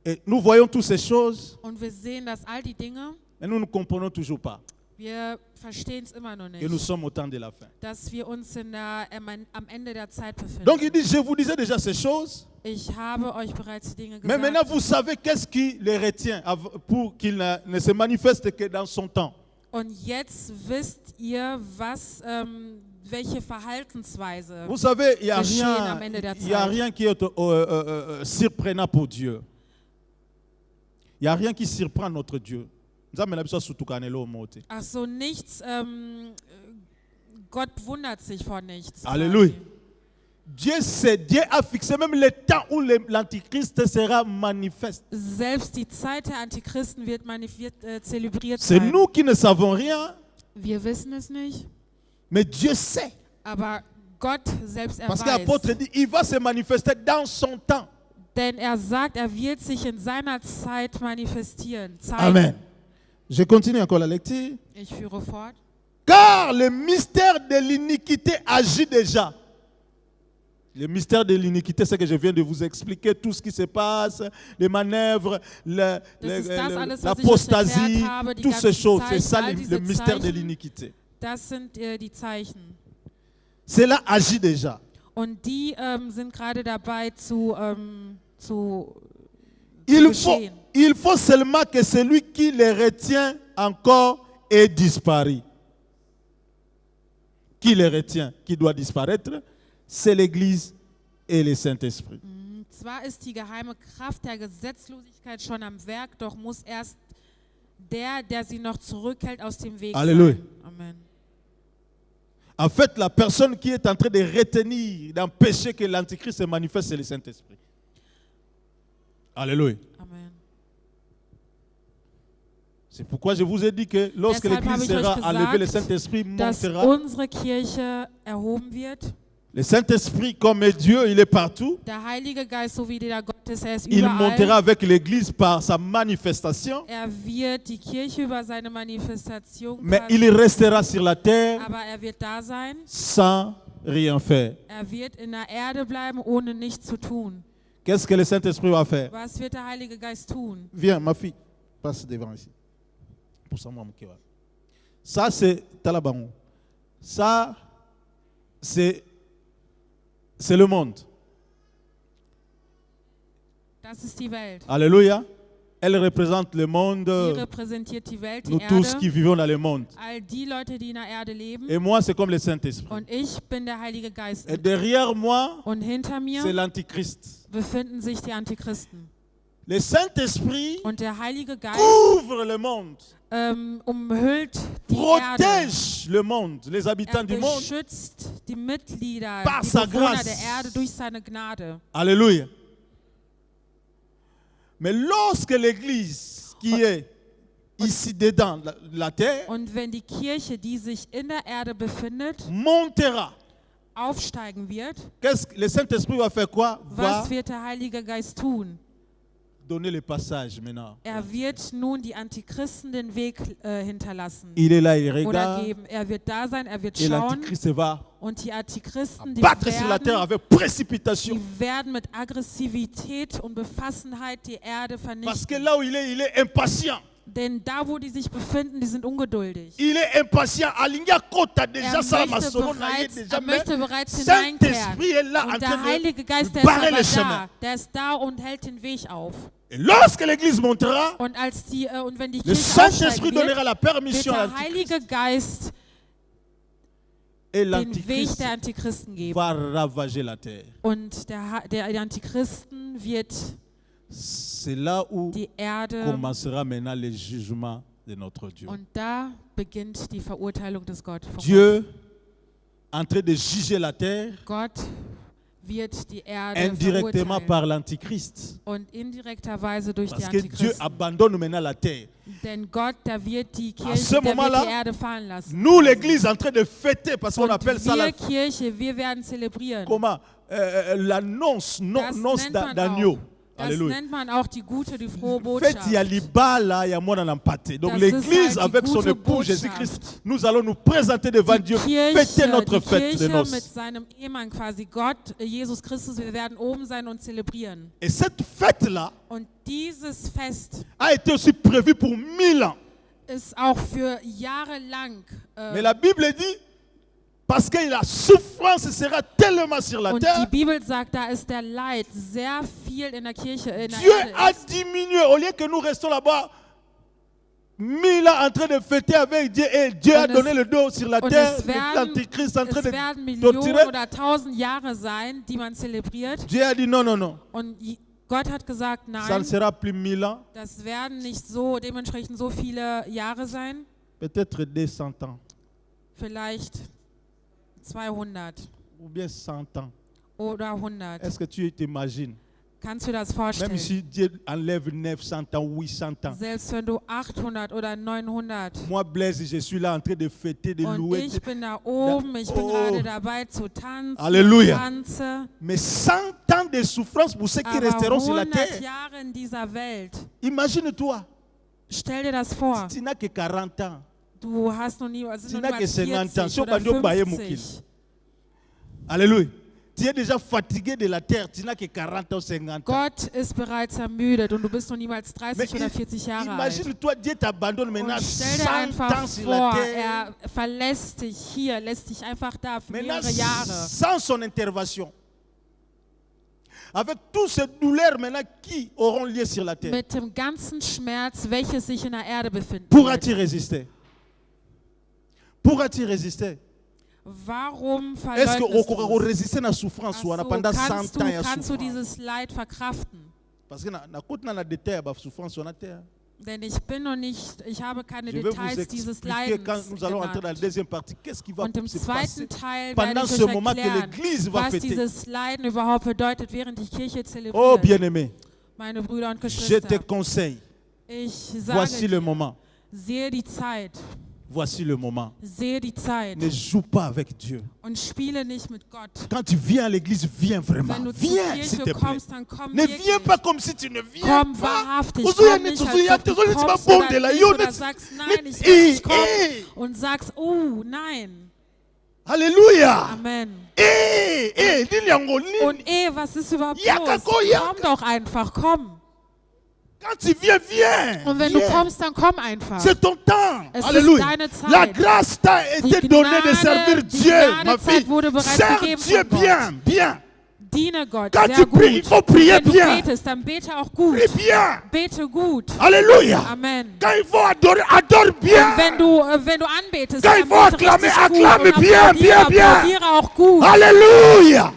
Et nous voyons toutes ces choses, Und wir sehen, dass all die Dinge, mais nous ne comprenons toujours pas. wir verstehen es immer noch Et nous nicht, sommes au temps de la fin. dass wir uns am Ende der Zeit Donc il befinden. dit, je vous disais déjà ces choses, Ich habe euch bereits die Dinge mais maintenant gesagt. vous savez qu'est-ce qui les retient pour qu'ils ne se manifestent que dans son temps. Und jetzt wisst ihr, welche Verhaltensweise. Vous savez, il n'y a, Geschehen am Ende der rien qui est surprenant pour Dieu. Il n'y a rien qui surprend notre Dieu. Ach so, nichts, Gott wundert sich vor nichts. Alléluia. Dieu sait, Dieu a fixé même le temps où l'Antichrist sera manifeste. Selbst die Zeit der Antichristen wird zelebriert C'est sein. nous qui ne savons rien, Wir wissen es nicht, mais Dieu sait. aber Gott selbst Parce que erweist. l'apôtre dit, il va se manifester dans son temps. Denn er sagt, er wird sich in seiner Zeit manifestieren. Zeigen. Amen. Je continue encore la lecture. Ich führe fort. Car le mystère de l'iniquité agit déjà. Le mystère de l'iniquité, c'est que je viens de vous expliquer tout ce qui se passe, les manœuvres, l'apostasie, toutes ces choses. C'est ça le mystère de l'iniquité. Das sind die Zeichen. Cela agit déjà. Und die sind gerade dabei zu Il faut seulement que celui qui les retient encore ait disparu. Qui les retient, qui doit disparaître, c'est l'Église et le Saint-Esprit. Zwar ist die geheime Kraft der Gesetzlosigkeit schon am Werk, doch muss erst der sie noch zurückhält, aus dem Weg Alléluia. sein. Amen. En fait, la personne qui est en train de retenir, d'empêcher que l'Antichrist se manifeste, c'est le Saint-Esprit. Alléluia. Amen. C'est pourquoi je vous ai dit que lorsque Deshalb habe l'Église ich euch sera enlevée, le gesagt, Saint-Esprit dass montera. unsere Kirche erhoben wird. Le Saint-Esprit, comme est Dieu, il est partout. Der Heilige Geist, so wie der Gottes, er ist Il montera überall. avec l'Église par sa manifestation. Er wird die Kirche über seine Manifestation Mais quasi- il restera sur la terre aber er wird da sein. sans rien faire. Er wird in der Erde bleiben, ohne nichts zu tun. Qu'est-ce que le Saint-Esprit va faire? Was wird der Heilige Geist tun? Viens, ma fille, passe devant ici. Pour ça, moi, mon cœur. Ça, c'est Talabaron. Ça, c'est le monde. Das ist die Welt. Alléluia. Elle représente le monde, Die repräsentiert die Welt, die nous tous qui Erde. vivons dans le monde. All die Leute, die in der Erde leben. Et moi, c'est comme le Saint-Esprit. Und ich bin der Heilige Geist. Et derrière moi, Und hinter mir c'est l'Antichrist. befinden sich die Antichristen. Le Saint-Esprit Und der Heilige Geist couvre le monde, umhüllt die Erde. protège le monde, les Er habitants du monde. beschützt die Mitglieder, Par die sa Bewohner grâce. der Erde durch seine Gnade. Alléluia. Mais lorsque l'Église qui est ici dedans la terre Und wenn die Kirche, die sich in der Erde befindet, montera, aufsteigen wird, le Saint-Esprit va faire quoi? Va was wird der Heilige Geist tun? donner le passage maintenant. Er wird nun die Antichristen den Weg hinterlassen Il est là, il oder regarde, geben. Er wird da sein, er wird et schauen l'Antichrist va und die Antichristen, die battre sur la terre werden, avec précipitation. die werden mit Aggressivität und Besessenheit die Erde Parce que vernichten. là où il est impatient. Denn da, wo die sich befinden, die sind ungeduldig. Il est impatient. Alinga Kota déjà ça Er möchte bereits Saint-Esprit est hineinkehren. là en Und der train Heilige Geist, de der ist barrer aber le chemin. da. Der ist da und hält den Weg auf. Et lorsque l'Église montera, Und wenn die le Kirche Saint-Esprit aufsteigen donnera wird, la wird permission à der l'Antichrist. Heilige Geist Et den Weg l'Antichrist der Antichristen geben. va ravager la terre. Und der Antichristen wird C'est là où die Erde, commencera maintenant le jugement de notre Dieu. und da beginnt die Verurteilung des Gott. von Dieu en train de juger la terre Gott wird die Erde indirectement verurteilen. par l'Antichrist. Und indirekterweise durch die Parce que Dieu Antichristen. abandonne maintenant la terre. Denn Gott, der wird die ce Kirche, der wird moment-là, die Erde fallen lassen. Nous, l'Église, en train de fêter, parce qu'on Und appelle ça la, wir Kirche, wir werden zelebrieren. comment, l'annonce, Das noce nennt man d'agneau. auch. Das Alléluia. nennt man auch die gute, die frohe Faites, il y a Botschaft. l'Ibala, il y a moi dans l'empathé. Donc Das l'Église, ist halt die avec son gute époux Botschaft. Jésus-Christ, nous allons nous présenter devant Die Dieu, Kirche, fêter notre die fête de Kirche mit noces. seinem Ehemann quasi Gott, Jesus Christus, wir werden oben sein und zelebrieren. Et cette fête-là Und dieses Fest a été aussi prévue pour 1000 ans. ist auch für Jahre lang. Mais la Bible dit, parce que la souffrance sera tellement sur la Und die terre, Bibel sagt, da ist der Leid sehr viel in der Kirche, in der Dieu Erde a ist. diminué. Au lieu que nous restons là-bas 1000 ans en train de fêter avec Dieu, et Dieu a Und donné le dos sur la Und terre, es werden, l'Antichrist en train es werden de Millionen torturer. oder 1000 Jahre sein, die man zelebriert. Dieu a dit non, non, non. Und Gott hat gesagt, Ça ne nein, sera plus 1000 ans, das werden nicht so dementsprechend so viele Jahre sein. peut-être 200 ans, Vielleicht 200 ou bien 100 ans. oder 100. Est-ce que tu t'imagines Kannst du dir das Même vorstellen? si Dieu enlève 900 ans, 800 ans. Selbst wenn du 800 oder 900 Moi, Blaise, je suis là en train de fêter, de und louer. ich bin da oben, ich bin Oh. gerade dabei zu tanzen, Halleluja. tanze. Mais 100 ans de souffrance pour ceux qui Aber resteront sur la 100 terre. Jahre in dieser Welt, Imagine-toi, stell dir das vor. tu n'as que 40 ans. Du hast noch nie, also Tu noch n'as que niemals 50 ans. 40 Si on oder parle de Baye 50. Alléluia. Tu es déjà fatigué de la terre. Tu n'as que 40 ans, 50 ans. Gott ist bereits ermüdet und du bist noch niemals 30 Mais oder 40 Jahre alt. imagine-toi, Dieu t'abandonne maintenant Und stell dir 100 einfach ans sur la vor, terre. er verlässt dich hier, lässt dich einfach da für Maintenant, mehrere Jahre. sans son intervention. Avec toutes ces douleurs maintenant qui auront lieu sur la terre. Mit dem ganzen Schmerz, welches sich in der Erde befindet. Pourras-tu résister? Pourras-tu résister? Warum Est-ce que verleugnest on du es? résister à la souffrance Ach ou so, pendant 100 kannst ans et à du souffrance? dieses Leid verkraften? Parce que na côté na détail la souffrance sur la terre. Denn ich bin noch nicht, ich habe keine Je vais vous Details dieses expliquer quand Leidens nous allons entrer dans la genannt. deuxième partie. Qu'est-ce qui va Und im se zweiten passer Teil pendant werde ich ce euch moment que erklären, l'Église va was fêter? dieses Leiden überhaupt bedeutet, während die Kirche Oh zelebriert. bien-aimé, Meine Brüder und je te Geschwister, conseille. ich Voici sage le dir, moment. sehe die Zeit, Voici le moment. sehe die Zeit Ne joue pas avec Dieu. und spiele nicht mit Gott. Quand tu viens à l'église, viens vraiment. Wenn du zur Viens, s'il te Kirche plaît. kommst, dann komm Ne wirklich. viens pas comme si tu ne viens Komm pas. wahrhaftig, Uzuya komm ni nicht, als tuzuya, ob du tuzuya, tuzuya, kommst bonde oder la, nicht, yo, oder ne- sagst, nein, ne- ich will nicht Eh, kommen und sagst, oh, nein. Alléluia. Amen. Nini yango, nini? Und was ist überhaupt Yaka los? ko yaka. Komm doch einfach, komm. Quand tu viens, viens. Und wenn du Viens. kommst, dann komm einfach. C'est ton temps. Es ist Alléluia. deine Zeit. La grâce t'a été Die donnée de Gnade- servir die Dieu, ma Gnadezeit fille. wurde bereits Sers gegeben Dieu von Gott. bien, bien. Diene Gott Quand sehr tu pries, il gut. faut prier Wenn du bien. betest, dann bete auch gut. Prie bien. Bete gut. Alléluia. Amen. Quand il faut adorer, adore bien. Und wenn du anbetest, Quand il dann faut bete acclamer, richtig gut. acclame Und bien, bien, bien. applaudiere auch gut. Alléluia.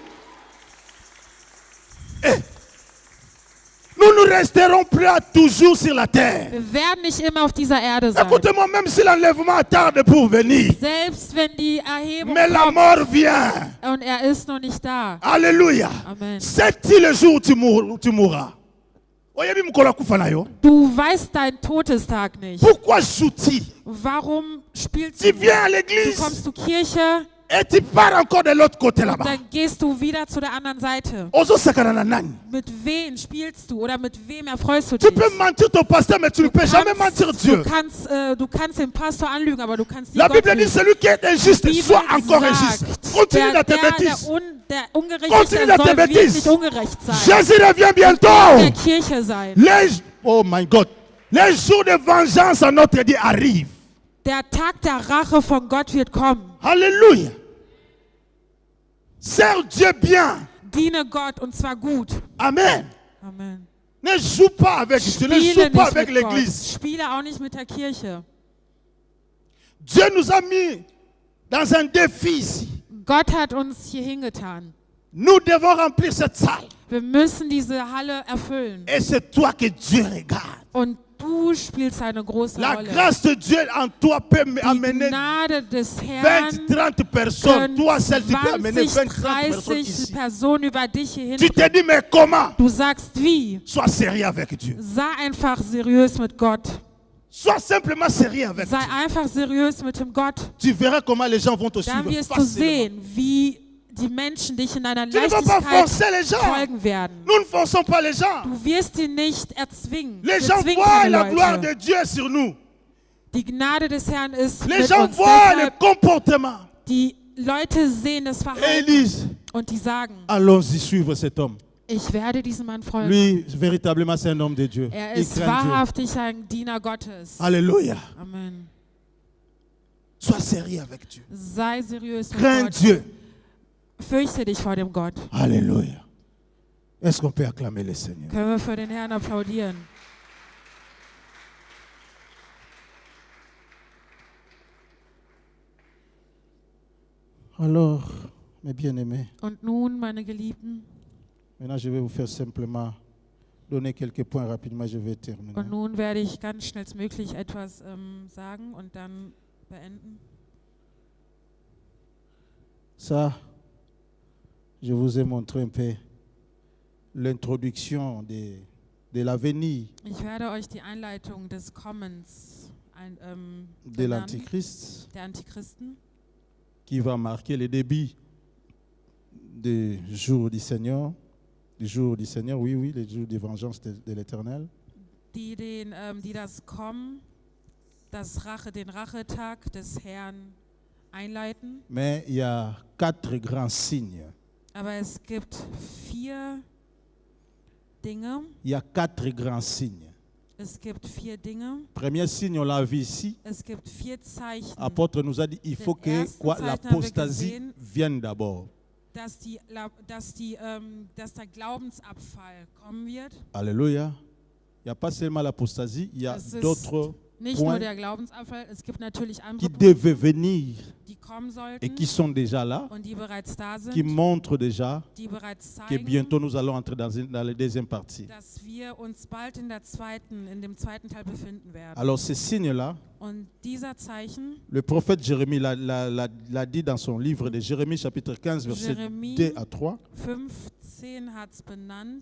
Nous ne resterons pas toujours sur la terre. Wir werden nicht immer auf dieser Erde sein. Écoutez-moi, même si l'enlèvement tarde pour venir, Selbst wenn die Erhebung mais la kommt mort vient. und er ist noch nicht da. Alléluia. Amen. C'est-il le jour où tu mourras? Oyebi mukolo kufa na yo. Du weißt deinen Todestag nicht. Pourquoi joues-tu? Warum spielst Tu du? viens à Du l'église kommst zur Kirche, et tu pars encore de l'autre côté là-bas. dann gehst du wieder zu der anderen Seite. Ozo sakana na nani? Mit wem spielst du oder mit wem erfreust du Tu dich? peux mentir ton pasteur, mais tu ne peux jamais mentir Dieu. Du kannst den Pastor anlügen, aber du kannst nicht La Gott Bible dit lügen. celui qui est injuste, Die soit Bibel encore injuste. sagt, Continue dans tes bêtises. der Ungerechte Continue dans tes soll bêtises. wirklich ungerecht sein. Jésus revient In der bientôt. Kirche sein. Oh my God. Les jours de vengeance à notre Dieu arrivent. Der Tag der Rache von Gott wird kommen. Alléluia. Sers Dieu bien. Diene Gott und zwar gut. Amen. Amen. Ne joue pas avec Dieu, ne Spiele joue pas nicht avec mit Gott. l'église. Spiele auch nicht mit der Kirche. Dieu nous a mis dans un défi ici. Gott hat uns hier hingetan. Nous devons remplir cette salle. Wir müssen diese Halle erfüllen. Et c'est toi que Dieu regarde. Und du spielst eine große La Rolle. grâce de Dieu en toi peut Die amener Gnade des 20, Herrn 30 personnes. können Toi seul, tu peux amener 20, 20, 30 personnes 30 ici. Personen über dich hier Tu hin. te dis, mais comment? Du sagst wie? Sois sérieux avec Dieu. Sei einfach seriös mit Gott. Sois simplement sérieux avec Sei Dieu. einfach seriös mit dem Gott. Tu verras comment les gens vont te Dann suivre wirst du facilement. sehen, wie die Menschen dich in deiner Tu ne vas pas Leichtigkeit forcer les gens. folgen werden. Nous ne forçons pas les gens. Du wirst sie nicht erzwingen. Les Wir gens zwingen voient keine la gloire Leute. de Dieu sur nous. Die Gnade des Herrn ist Les mit gens uns. voient le Deshalb, comportement. die Leute sehen das Et ils Verhalten disent, und die sagen, allons-y suivre cet homme. ich werde diesem Mann folgen. Lui, véritablement, c'est un homme de Dieu. Er Il ist craint Dieu. wahrhaftig ein Diener Gottes. Alléluia. Amen. Sois sérieux avec Dieu. Sei seriös mit Crains Gott. Dieu. Fürchte dich vor dem Gott. Alléluia. Est-ce qu'on peut acclamer le Seigneur? Können wir für den Herrn applaudieren? Alors, mes bien-aimés, Und nun, meine Geliebten, maintenant je vais vous faire simplement donner quelques points rapidement, je vais terminer. und nun werde ich ganz schnellstmöglich etwas sagen und dann beenden. Ça, je vous ai montré un peu l'introduction de l'avenir Ich werde euch die Einleitung des Kommens de benennen, l'Antichrist der Antichristen, qui va marquer le début du jour du Seigneur. Du jour du Seigneur, oui, le jour de vengeance de l'Éternel. die das Kommen, den Rachetag des Herrn einleiten. Mais il y a 4 grands signes. Aber es gibt 4 Dinge. Il y a 4 grands signes. Es gibt 4 Dinge. Premier signe, on l'a vu ici. Es gibt 4 Zeichen, L'apôtre nous a dit il faut que ersten Zeichen haben wir l'apostasie gesehen. vienne d'abord. dass der Glaubensabfall kommen wird. Alléluia. Il n'y a pas seulement l'apostasie, il y a Es ist d'autres nicht nur points der Glaubensabfall, es gibt natürlich qui andere devaient venir die kommen et sollten qui sont déjà là, und die bereits da sind, qui montrent déjà die bereits que zeigen, bientôt nous allons entrer dans la deuxième partie. dass wir uns bald in dem zweiten Teil befinden werden. Alors ces signes-là, Und dieser Zeichen, le prophète Jérémie l'a dit dans son livre de Jérémie chapitre 15 verset Jérémie 2 à 3. 15 hat es benannt,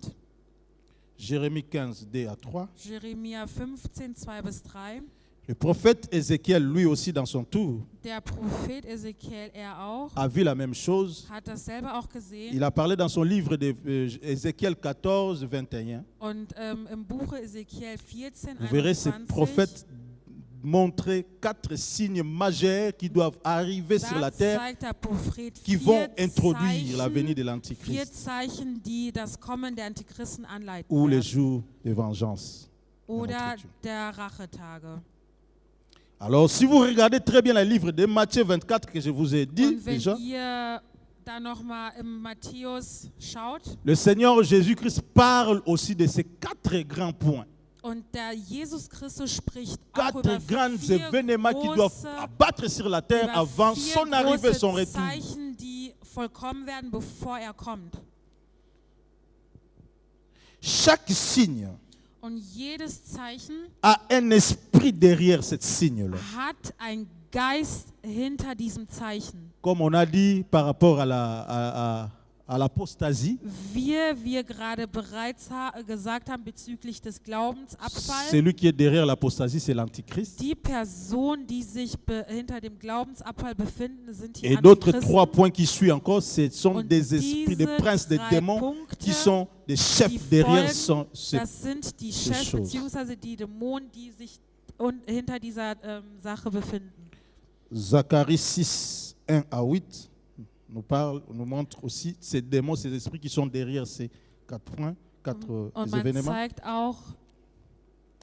Jérémie 15, 2 à 3. Jeremia 15, 2 bis 3. Le prophète Ézéchiel, lui aussi dans son tour, Der Prophet Ezekiel, auch, a vu la même chose. hat das selber auch gesehen. Il a parlé dans son livre de Ézéchiel 14, 21. Und im Buche Ezekiel 14, Vous verrez ces 21, prophètes montrer 4 signes majeurs qui doivent arriver sur la da terre, zeigt der Prophet qui vont 4 introduire la venue de 4 l'Antichrist Zeichen, die das Kommen der Antichristen anleiten ou les werden. jours de vengeance. Oder der Rachetage. Alors, si vous regardez très bien le livre de Matthieu 24 que je vous ai dit Und wenn déjà, ihr da nochmal im Matthäus schaut, le Seigneur Jésus-Christ parle aussi de ces 4 grands points. und der Jesus Christus spricht auch 4 über grands 4 événements qui doivent große, abattre sur la terre über avant 4 son arrivée, große son retour. Zeichen, die vollkommen werden, bevor er kommt. Chaque signe Und jedes Zeichen a un esprit derrière ce signe-là. hat ein Geist hinter diesem Zeichen. Comme on a dit par rapport à l'apostasie, Wir gerade bereits gesagt haben bezüglich des Glaubensabfalls, celui qui est derrière l'apostasie, c'est l'Antichrist. die Personen, die sich hinter dem Glaubensabfall befinden, sind die Et d'autres 3 Antichristen. points qui suivent encore, ce sont Und des esprits, des diese princes, des 3 démons Punkte, qui sont des chefs die derrière folgen, ces das sind die Chefs choses. bzw. die Dämonen, die sich hinter dieser Sache befinden. Zacharie 6, 1 à 8 nous montre aussi ces démons, ces esprits qui sont derrière ces 4 points, 4 Und man événements, zeigt auch,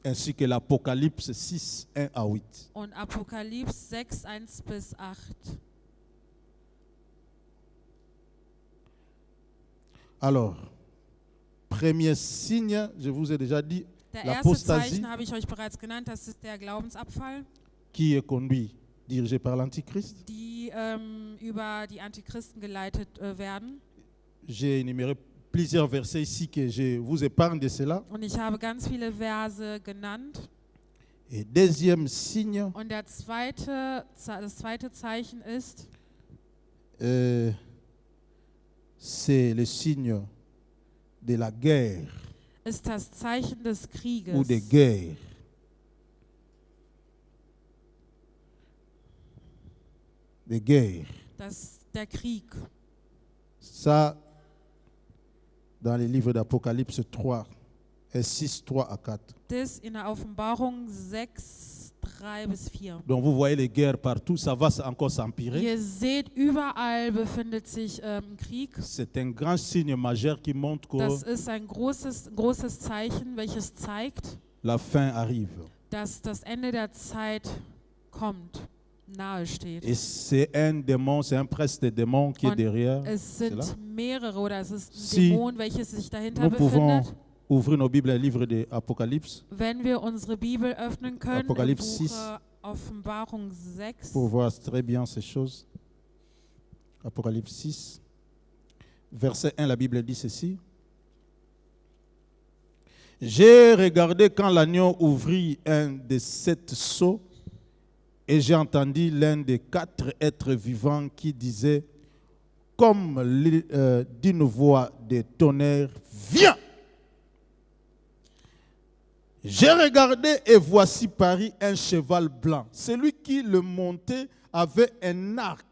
ainsi que l'Apocalypse 6, 1 à 8. und Apokalypse 6, 1 bis 8. Alors, premier signe, je vous ai déjà dit, Der erste l'apostasie Zeichen habe ich euch bereits genannt, das ist der Glaubensabfall, qui est conduit, dirigé par l'Antichrist. die über die Antichristen geleitet werden. J'ai énuméré plusieurs versets ici que je vous épargne de cela. Und ich habe ganz viele Verse genannt. Et deuxième signe, Und das zweite Zeichen ist, c'est le signe de la guerre ist das Zeichen des Krieges. ou des guerres. Des guerres. Der Krieg. Ça, dans les livres d'Apocalypse 3, et 6, 3 à 4. Das in der Offenbarung 6, 3 bis 4. Donc vous voyez les guerres partout, ça va encore s'empirer. Ihr seht, überall befindet sich Krieg. C'est un grand signe majeur qui montre que Das ist ein großes Zeichen, welches zeigt, la fin arrive. dass das Ende der Zeit kommt, nahe steht. Et c'est un démon, c'est un prince des démons qui est Und derrière. es cela. sind mehrere oder es ist ein Si Dämon, welches sich dahinter Nous pouvons befindet. ouvrir nos Bibles, le livre de Apocalypse, Wenn wir unsere Bibel öffnen können, im Apokalypse Buche 6. Offenbarung 6, pour voir très bien ces choses. Apocalypse 6, verset 1, la Bible dit ceci. J'ai regardé quand l'agneau ouvrit un des 7 sceaux et j'ai entendu l'un des 4 êtres vivants qui disait comme d'une voix de tonnerre, viens. J'ai regardé et voici parit un cheval blanc. Celui qui le montait avait un arc.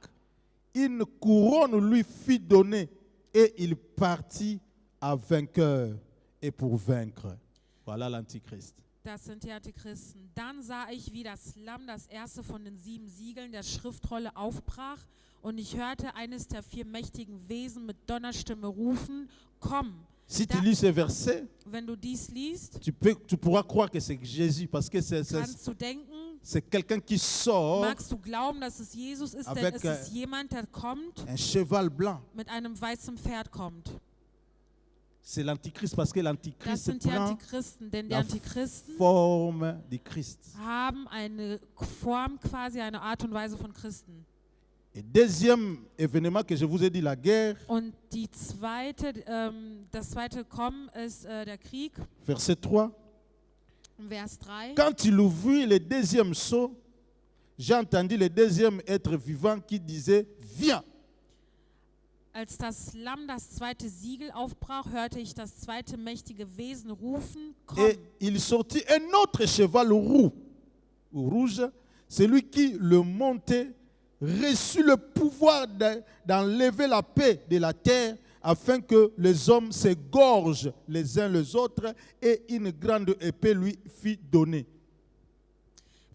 Une couronne lui fut donnée et il partit à vainqueur et pour vaincre. Voilà l'Antichrist. Das sind die Antichristen. Dann sah ich, wie das Lamm das erste von den 7 Siegeln der Schriftrolle aufbrach, und ich hörte eines der 4 mächtigen Wesen mit Donnerstimme rufen, komm. Si tu lis ce verset, Wenn du dies liest, tu pourras croire que c'est Jésus parce que kannst du denken, c'est quelqu'un qui sort magst du glauben, dass es Jesus ist, denn avec es ist jemand, der kommt, un cheval blanc. mit einem weißen Pferd kommt. C'est l'Antichrist parce que Das l'Antichrist sind die prend Antichristen, denn die la Antichristen forme du Christ. haben eine Form, quasi eine Art und Weise von Christen. Et deuxième événement que je vous ai dit, la guerre, Und das zweite Kommen ist der Krieg, verset 3. Vers 3. Quand il ouvrit le deuxième sceau, j'ai entendu le deuxième être vivant qui disait, viens. Als das Lamm das zweite Siegel aufbrach, hörte ich das zweite mächtige Wesen rufen, komm. Et il sortit un autre cheval roux, ou rouge, celui qui le montait reçut le pouvoir d'enlever la paix de la terre afin que les hommes s'égorgent les uns les autres et une grande épée lui fut donnée.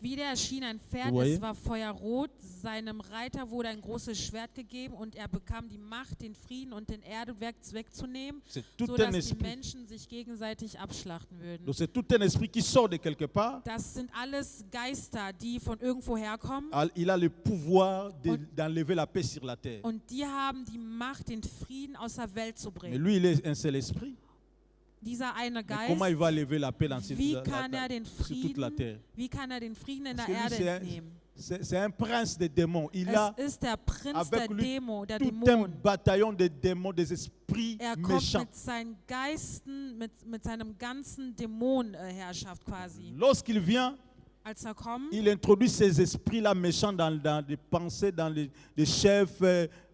Wieder erschien ein Pferd, Vous es war feuerrot, seinem Reiter wurde ein großes Schwert gegeben und er bekam die Macht, den Frieden und den Erdewerk wegzunehmen, C'est tout un sodass die esprit. Menschen sich gegenseitig abschlachten würden. Donc c'est tout un esprit qui sort de quelque part. Das sind alles Geister, die von irgendwo herkommen Il a le pouvoir d'enlever la paix sur la terre. und die haben die Macht, den Frieden aus der Welt zu Mais bringen. lui, il est un seul esprit. Dieser eine Mais comment il Geist, va lever la paix wie kann er den sur toute la terre? Frieden, wie kann er den Frieden in Parce der que lui, Erde entnehmen? c'est un prince des démons. Il a Es ist der Prinz der avec lui der tout un Dämonen. bataillon de démons, des esprits Er kommt méchants. mit seinen Geisten, mit seinem ganzen Dämonenherrschaft quasi. Lorsqu'il vient, Als er kommt, il introduit ces esprits-là méchants dans les pensées, dans les chefs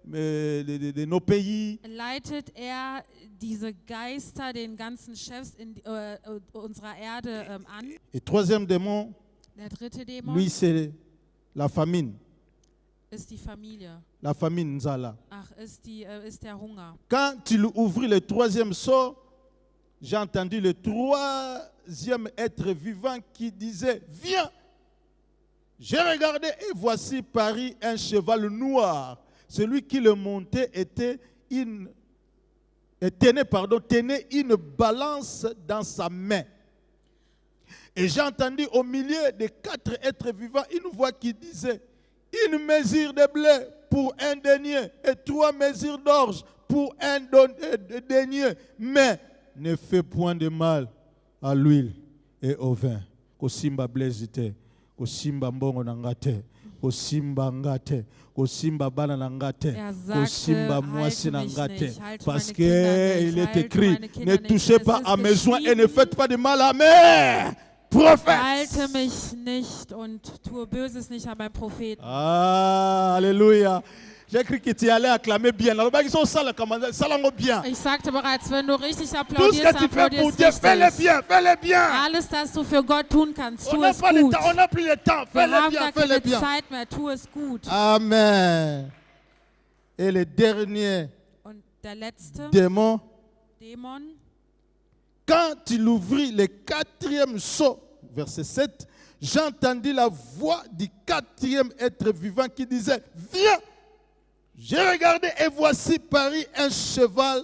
de nos pays. leitet er diese Geister den ganzen Chefs in unserer Erde an. Et troisième démon, Der dritte Dämon lui, c'est la famine. ist die Familie. La famine, Nzala. Ach, ist der Hunger. Quand il ouvrit le troisième sceau, j'ai entendu le troisième être vivant qui disait, viens. J'ai regardé et voici parit un cheval noir. Celui qui le montait tenait une balance dans sa main. Et j'ai entendu au milieu des 4 êtres vivants une voix qui disait, une mesure de blé pour un denier et 3 mesures d'orge pour un denier. Mais ne fais point de mal à l'huile et au vin. Kosimba blezite, kosimba mbongo nangate, kosimba ngate, kosimba bana nangate, kosimba mwasi nangate. Parce qu'il est écrit, ne touchez pas à mes joints et ne faites pas de mal à mes prophètes. Halte mich nicht und tue Böses nicht an meinem Propheten. Ah, alléluia. J'ai cru que tu allais acclamer bien. Alors, ils sont sales, bien. Ich sagte bereits, wenn du richtig Tout ce applaudierst, que tu fais pour applaudierst Dieu, fais-le richtig. bien, fais-le bien. Alles, das du für Gott tun kannst, On tu n'a es pas le gut. temps, on n'a plus le temps, Wir fais-le haben bien, gar fais-le keine bien. Zeit mehr, tu es gut. Amen. Et le dernier Und der letzte démon, Dämon, quand il ouvrit le 4e sceau, verset 7, j'ai entendu la voix du 4e être vivant qui disait, viens. J'ai regardé et voici parit un cheval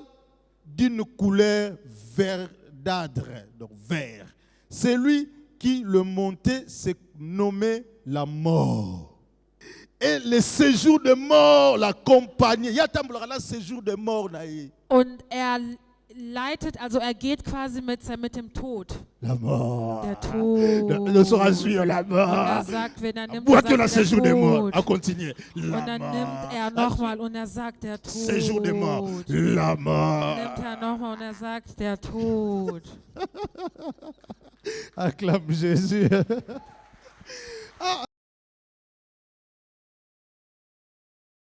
d'une couleur verdâtre, donc vert. Celui qui le montait se nommait la mort. Et le séjour de mort l'accompagnait. Il y a un séjour de mort. und er leitet, also er geht quasi mit dem Tod. La mort. Der Tod. Ne sera suivre la Und er mort. sagt, wenn er nimmt, Moi er qui on a sagt, der séjour de mort. Tod. À continuer. Und La dann mort. nimmt er nochmal und er sagt, der Tod. Séjour de mort. La mort. Nimmt er nochmal und er sagt, der Tod. Acclame Jésus.